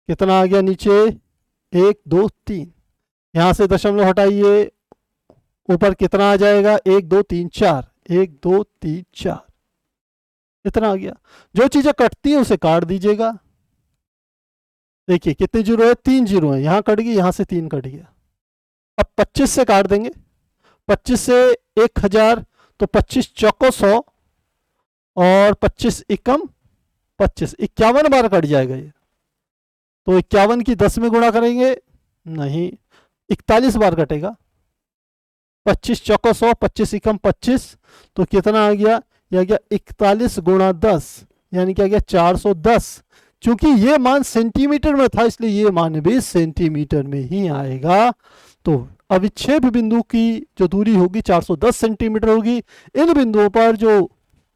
कितना आ गया नीचे 1 2 3, यहां से दशमलव हटाइए, ऊपर कितना आ जाएगा 1 2 3 4, 1 2 3 4, इतना आ गया। जो चीजें कटती है उसे काट दीजिएगा। देखिए कितने जीरो है, 3 जीरो है, यहां कट गई, यहां से 3 कट गया। अब 25 से काट देंगे, 25 से 1000, तो 25 चौको 100, और 25 एकम 25, 51 बार कट जाएगा ये। तो 51 की 10 में गुणा करेंगे, नहीं 41 बार कटेगा। 25 चौको 100, 25 एकम 25, तो कितना आ गया, यह आ गया 41 गुणा 10, यानी क्या गया 410। चूंकि ये मान सेंटीमीटर में था इसलिए ये मान भी सेंटीमीटर में ही आएगा। तो अविक्षेप बिंदु की जो दूरी होगी 410 सेंटीमीटर होगी। इन बिंदुओं पर जो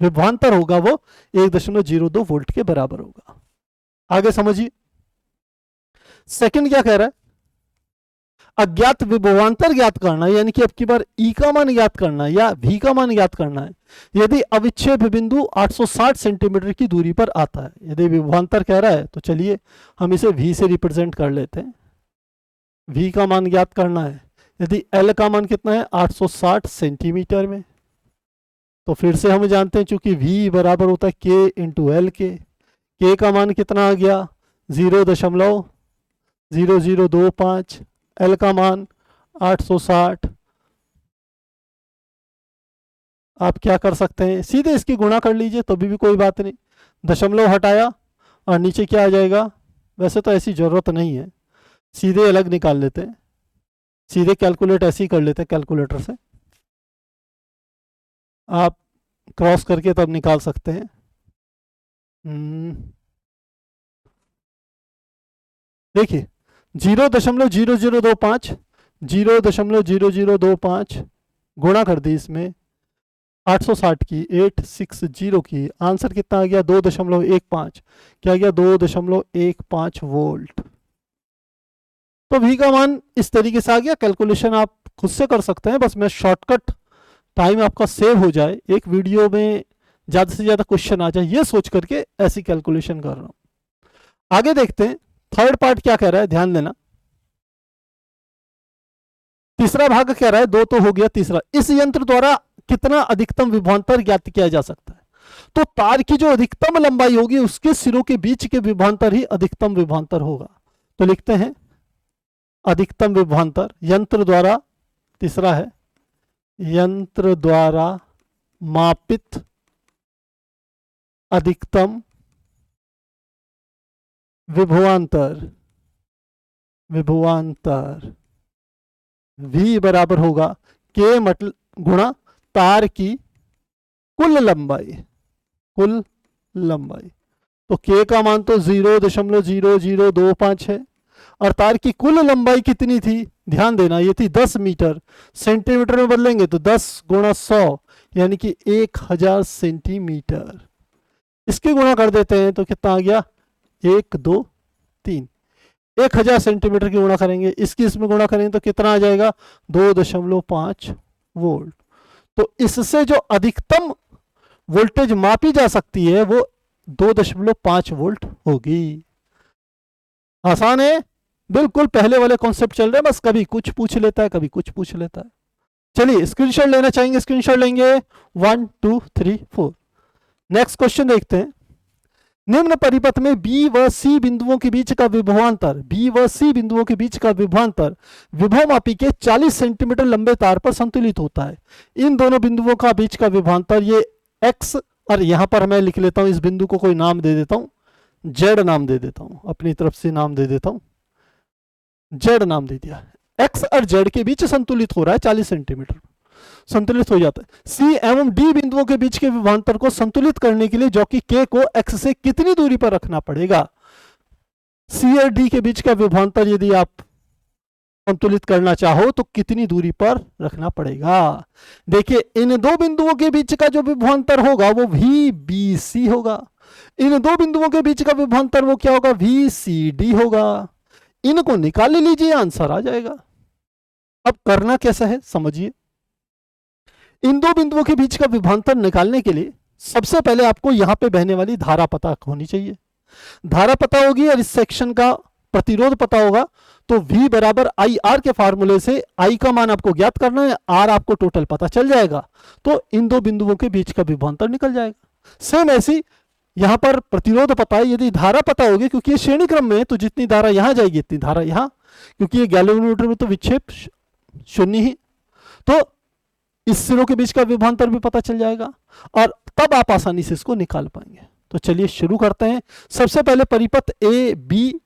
विभवांतर होगा वो 1.02 वोल्ट के बराबर होगा। आगे समझिए, सेकंड क्या कह रहा है, अज्ञात विभवांतर ज्ञात करना है, यानी कि अब की बार ई का मान ज्ञात करना है या वी का मान ज्ञात करना है। यदि अविक्षेप बिंदु 860 सेंटीमीटर की दूरी पर आता है, यदि विभवांतर कह रहा है तो चलिए हम इसे वी से रिप्रेजेंट कर लेते हैं। वी का मान ज्ञात करना है, यदि एल का मान कितना है 860 सेंटीमीटर में, तो फिर से हम जानते हैं चूंकि वी बराबर होता है के इंटू एल के का मान कितना आ गया 0.0025, एल का मान 860। आप क्या कर सकते हैं, सीधे इसकी गुणा कर लीजिए तो भी कोई बात नहीं, दशमलव हटाया और नीचे क्या आ जाएगा, वैसे तो ऐसी जरूरत नहीं है, सीधे अलग निकाल लेते हैं, सीधे कैलकुलेट ऐसे ही कर लेते हैं कैलकुलेटर से, आप क्रॉस करके तब निकाल सकते हैं। देखिए 0.0025 0.0025 गुणा कर दी इसमें 860 की 860 की, आंसर कितना आ गया 2.15, क्या आ गया 2.15 वोल्ट। तो वी का मान इस तरीके से आ गया। कैलकुलेशन आप खुद से कर सकते हैं, बस मैं शॉर्टकट टाइम आपका सेव हो जाए, एक वीडियो में ज़्यादा से ज़्यादा क्वेश्चन आ जाए, ये सोच करके ऐसी कैलकुलेशन कर रहा हूं। आगे देखते हैं थर्ड पार्ट क्या कह रहा है, ध्यान देना। तीसरा भाग कह रहा है, दो तो हो गया, तीसरा, इस यंत्र द्वारा कितना अधिकतम विभवांतर ज्ञात किया जा सकता है। तो तार की जो अधिकतम लंबाई होगी उसके सिरों के बीच के विभवांतर ही अधिकतम विभवांतर होगा। तो लिखते हैं अधिकतम विभवांतर यंत्र द्वारा, तीसरा है यंत्र द्वारा मापित अधिकतम विभवांतर, विभवांतर V बराबर होगा K मतलब गुणा तार की कुल लंबाई, कुल लंबाई। तो K का मान तो 0.0025 है और तार की कुल लंबाई कितनी थी, ध्यान देना, ये थी 10 मीटर। सेंटीमीटर में बदलेंगे तो 10 गुणा 100 यानी कि 1000 सेंटीमीटर। इसके गुणा कर देते हैं तो कितना आ गया, 1 2 3, 1000 सेंटीमीटर की गुणा करेंगे, इसकी इसमें गुणा करेंगे तो कितना आ जाएगा, 2.5 वोल्ट। तो इससे जो अधिकतम वोल्टेज मापी जा सकती है वो 2.5 वोल्ट होगी। आसान है, बिल्कुल पहले वाले कॉन्सेप्ट चल रहे हैं, बस कभी कुछ पूछ लेता है, कभी कुछ पूछ लेता है। चलिए स्क्रीनशॉट लेना चाहेंगे, स्क्रीनशॉट लेंगे, 1 2 3 4। नेक्स्ट क्वेश्चन देखते हैं। निम्न परिपथ में बी व सी बिंदुओं के बीच का विभवांतर, बी व सी बिंदुओं के बीच का विभवांतर विभवमापी के 40 सेंटीमीटर लंबे तार पर संतुलित होता है। इन दोनों बिंदुओं का बीच का विभवांतर ये x, और यहां पर मैं लिख लेता हूं, इस बिंदु को कोई नाम दे देता हूं, z नाम दे देता हूं, अपनी तरफ से नाम दे देता हूं, z नाम दे दिया। x और z के बीच संतुलित हो रहा है 40 सेंटीमीटर, संतुलित हो जाता है। सी एवं डी बिंदुओं के बीच के विभवांतर को संतुलित करने के लिए जो कि k को x से कितनी दूरी पर रखना पड़ेगा। सी और डी के बीच का विभवांतर यदि आप संतुलित करना चाहो तो कितनी दूरी पर रखना पड़ेगा। देखिए इन दो बिंदुओं के बीच का जो विभवांतर होगा वो VBC होगा, इन दो बिंदुओं के बीच का विभवांतर वो क्या होगा, VCD होगा। इनको निकाल लीजिए, आंसर आ जाएगा। अब करना कैसा है समझिए। इन दो बिंदुओं के बीच का विभवांतर निकालने के लिए सबसे पहले आपको यहां पे बहने वाली धारा पता होनी चाहिए। धारा पता होगी और इस सेक्शन का प्रतिरोध पता होगा। तो V बराबर IR के फार्मूले से I का मान आपको ज्ञात करना है, R आपको टोटल पता चल जाएगा, तो इन दो बिंदुओं के बीच का विभवांतर निकल जाएगा। सेम ऐसी यहां पर प्रतिरोध पता है, यदि धारा पता होगी, क्योंकि ये श्रेणी क्रम में है तो जितनी धारा यहां जाएगी इतनी धारा यहां, क्योंकि ये गैल्वेनोमीटर में तो विक्षेप शून्य ही, तो इस सिरों के बीच का विभवांतर भी पता चल जाएगा और तब आप आसानी से इसको निकाल पाएंगे। तो चलिए शुरू करते हैं। सबसे पहले परिपथ A B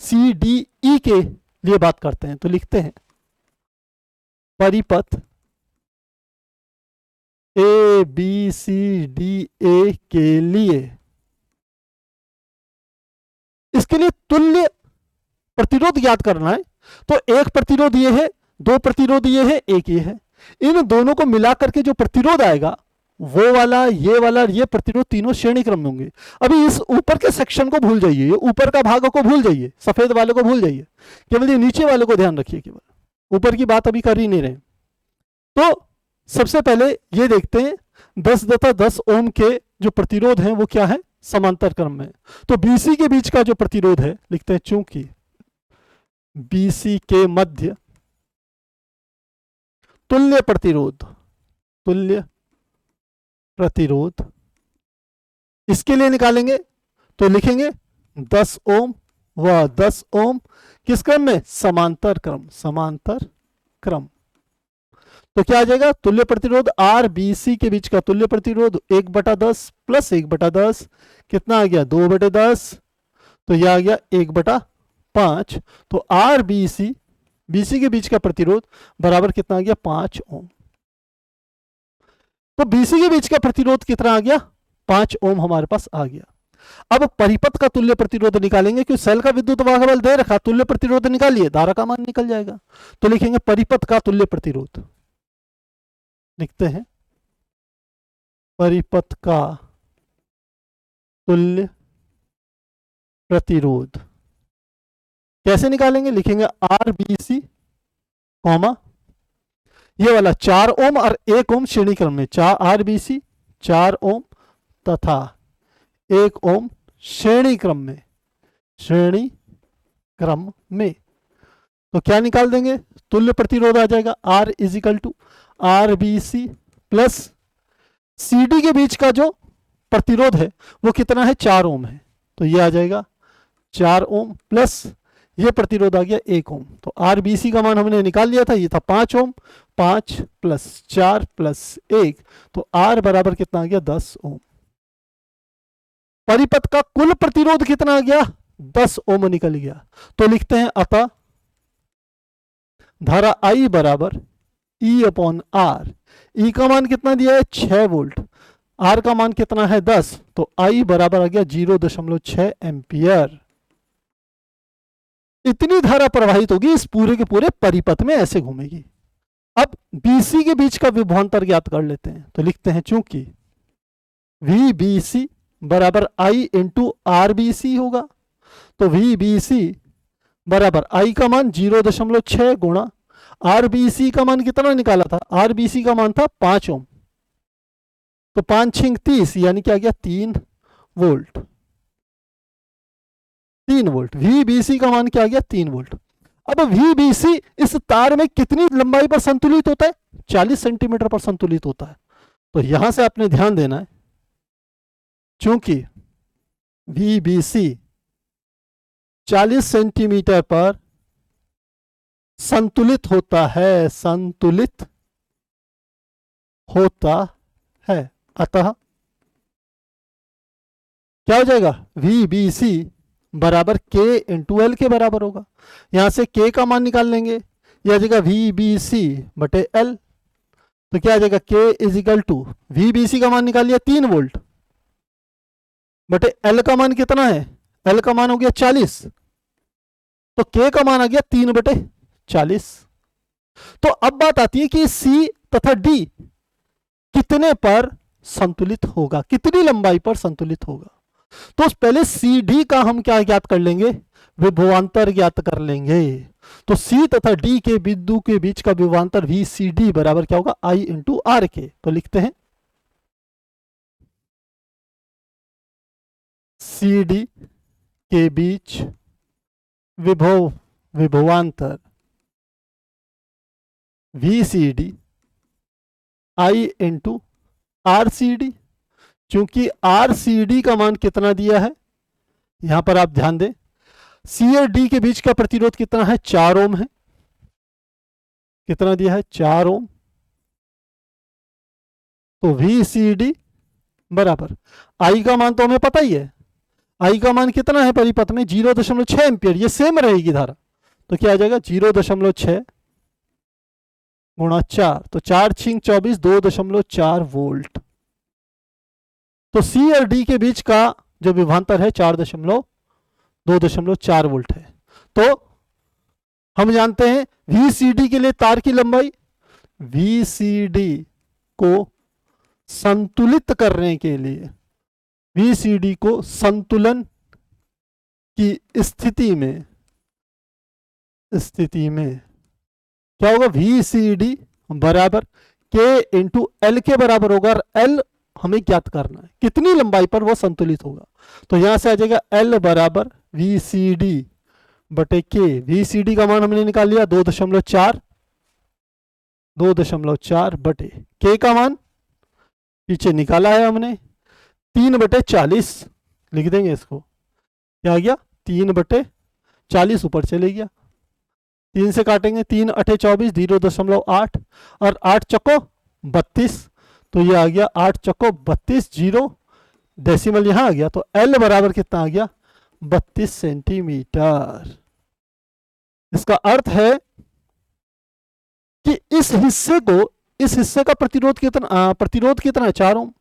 C D E के लिए बात करते हैं। तो लिखते हैं परिपथ A B C D A के लिए, इसके लिए तुल्य प्रतिरोध ज्ञात करना है। तो एक प्रतिरोध ये है, दो प्रतिरोध ये है, एक ये है। इन दोनों को मिलाकर के जो प्रतिरोध आएगा वो वाला, ये वाला, ये प्रतिरोध तीनों श्रेणी क्रम में होंगे। अभी इस ऊपर के सेक्शन को भूल जाइए, ये ऊपर का भाग को भूल जाइए, सफेद वाले को भूल जाइए, केवल ये नीचे वाले को ध्यान रखिए, केवल ऊपर की बात अभी कर ही नहीं रहे। तो सबसे पहले ये देखते हैं 10 तथा 10 ओम के जो प्रतिरोध हैं वो क्या है, समांतर क्रम में। तो BC के बीच का जो प्रतिरोध है लिखते हैं, चूंकि BC के मध्य तुल्य प्रतिरोध, तुल्य प्रतिरोध, इसके लिए निकालेंगे तो लिखेंगे 10 ओम व 10 ओम, किस क्रम में, समांतर क्रम, समांतर क्रम। तो क्या आ जाएगा, तुल्य प्रतिरोध RBC के बीच का तुल्य प्रतिरोध 1/10 प्लस 1/10 कितना आ गया, 2/10, तो यह आ गया 1/5। तो RBC BC के बीच का प्रतिरोध बराबर कितना आ गया, 5 ओम। तो BC के बीच का प्रतिरोध कितना आ गया, 5 ओम हमारे पास आ गया। अब परिपथ का तुल्य प्रतिरोध निकालेंगे, क्योंकि सेल का विद्युत वाहक बल दे रखा, तुल्य प्रतिरोध निकालिए, धारा का मान निकल जाएगा। तो लिखेंगे परिपथ का तुल्य प्रतिरोध, लिखते हैं परिपथ का तुल्य प्रतिरोध। कैसे निकालेंगे, लिखेंगे RBC कॉमा ये वाला 4 ओम और 1 ओम श्रेणी क्रम में, RBC 4 ओम तथा 1 ओम श्रेणी क्रम में, श्रेणी क्रम में। तो क्या निकाल देंगे, तुल्य प्रतिरोध आ जाएगा R is equal to R B C plus C D के बीच का जो प्रतिरोध है वो कितना है, 4 ओम है, तो ये आ जाएगा 4 ओम प्लस ये प्रतिरोध आ गया 1 ओम। तो आर बी सी का मान हमने निकाल लिया था, ये था 5 ओम, 5 प्लस 4 प्लस 1, तो आर बराबर कितना आ गया, 10 ओम। परिपथ का कुल प्रतिरोध कितना आ गया, 10 ओम निकल गया। तो लिखते हैं अतः धारा I बराबर E अपॉन आर, E का मान कितना दिया है, 6 वोल्ट, R का मान कितना है 10, तो I बराबर आ गया 0.6 एम्पियर। इतनी धारा प्रवाहित होगी इस पूरे के पूरे परिपथ में, ऐसे घूमेगी। अब BC के बीच का विभवांतर ज्ञात कर लेते हैं, तो लिखते हैं चूंकि VBC बराबर I इंटू RBC होगा, तो VBC बराबर I का मान 0.6 गुणा RBC का मान कितना निकाला था, RBC का मान था 5 ओम, तो 5 6 30 यानी क्या गया 3 वोल्ट, 3 वोल्ट। VBC का मान क्या गया 3 वोल्ट। अब VBC इस तार में कितनी लंबाई पर संतुलित होता है, 40 सेंटीमीटर पर संतुलित होता है। तो यहां से आपने ध्यान देना है, चूंकि VBC 40 सेंटीमीटर पर संतुलित होता है, संतुलित होता है, अतः क्या हो जाएगा, VBC बराबर K इंटू एल के बराबर होगा। यहां से K का मान निकाल लेंगे, यह आ जाएगा VBC बटे L, तो क्या आ जाएगा K is equal to VBC का मान निकाल लिया 3 वोल्ट बटे L का मान कितना है, L का मान हो गया 40, तो K का मान आ गया 3 बटे 40। तो अब बात आती है कि C तथा D कितने पर संतुलित होगा, कितनी लंबाई पर संतुलित होगा। तो पहले CD का हम क्या ज्ञात कर लेंगे, विभवांतर ज्ञात कर लेंगे। तो C तथा D के बिंदु के बीच का विभवांतर VCD बराबर क्या होगा, I इंटू आर के। तो लिखते हैं CD के बीच विभवांतर VCD I इंटू RCD। चूंकि RCD का मान कितना दिया है, यहां पर आप ध्यान दें, C और D के बीच का प्रतिरोध कितना है, 4 ओम है, कितना दिया है 4 ओम। तो VCD बराबर I का मान तो हमें पता ही है, I का मान कितना है परिपथ में, 0.6 एम्पियर, ये सेम रहेगी धारा, तो क्या आ जाएगा 0.6 गुणा 4, तो 4 6 24 2.4 वोल्ट। तो C और D के बीच का जो विभवांतर है 2.4 वोल्ट है। तो हम जानते हैं VCD के लिए तार की लंबाई, VCD को संतुलित करने के लिए, VCD को संतुलन की स्थिति में क्या होगा, VCD बराबर K इंटू एल के बराबर होगा, और L हमें ज्ञात करना है कितनी लंबाई पर वो संतुलित होगा। तो यहां से आ जाएगा L बराबर VCD बटे K। VCD का मान हमने निकाल लिया 2.4 बटे K का मान पीछे निकाला है हमने 3 बटे 40, लिख देंगे इसको, क्या आ गया 3 बटे 40, ऊपर चले गया, 3 से काटेंगे 3 8 24 0.8 और 8 चक्को 32, तो ये आ गया 8 चक्को 32, 0 डेसिमल यहां आ गया, तो L बराबर कितना आ गया 32 सेंटीमीटर। इसका अर्थ है कि इस हिस्से का प्रतिरोध कितना है 4 ओम,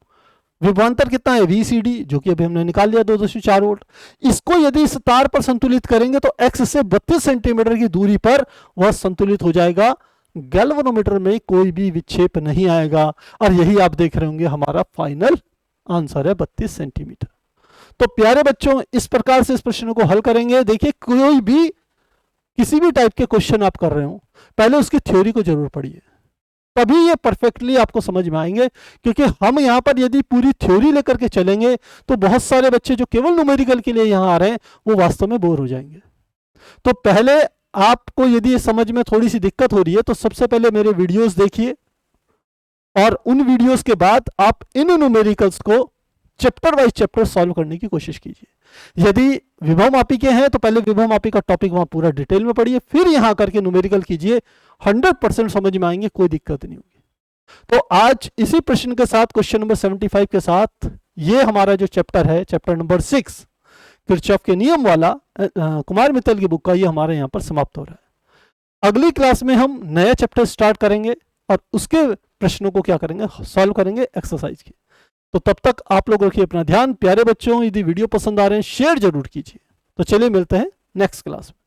विभवांतर कितना है VCD जो कि अभी हमने निकाल लिया 2.4 वोल्ट। इसको यदि इस तार पर संतुलित करेंगे तो X से 32 सेंटीमीटर की दूरी पर वह संतुलित हो जाएगा, गैल्वेनोमीटर में कोई भी विक्षेप नहीं आएगा, और यही आप देख रहे होंगे हमारा फाइनल आंसर है 32 सेंटीमीटर। तो प्यारे बच्चों, इस प्रकार से इस प्रश्न को हल करेंगे। देखिए, कोई भी किसी भी टाइप के क्वेश्चन आप कर रहे हो, पहले उसकी थ्योरी को जरूर पढ़िए, तभी ये परफेक्टली आपको समझ में आएंगे। क्योंकि हम यहाँ पर यदि पूरी थ्योरी लेकर के चलेंगे तो बहुत सारे बच्चे जो केवल न्यूमेरिकल के लिए यहाँ आ रहे हैं वो वास्तव में बोर हो जाएंगे। तो पहले आपको यदि समझ में थोड़ी सी दिक्कत हो रही है तो सबसे पहले मेरे वीडियोस देखिए, और उन वीडियोस के बाद आप इन न्यूमेरिकल्स को चैप्टर वाइज चैप्टर सॉल्व करने की कोशिश कीजिए। यदि विभव मापी के हैं तो पहले विभव मापी का टॉपिक वहां पूरा डिटेल में पढ़िए, फिर यहां करके न्यूमेरिकल कीजिए, 100% समझ में आएंगे, कोई दिक्कत नहीं होगी। तो आज इसी प्रश्न के साथ, क्वेश्चन नंबर 75 के साथ, ये हमारा जो चैप्टर है, चैप्टर नंबर 6 किरचॉफ के नियम वाला कुमार मित्तल की बुक का, ये हमारे यहाँ पर समाप्त हो रहा है। अगली क्लास में हम नया चैप्टर स्टार्ट करेंगे और उसके प्रश्नों को क्या करेंगे, सॉल्व करेंगे एक्सरसाइज की। तो तब तक आप लोग रखिए अपना ध्यान। प्यारे बच्चों, यदि वीडियो पसंद आ रहे हैं शेयर जरूर कीजिए। तो चलिए मिलते हैं नेक्स्ट क्लास में।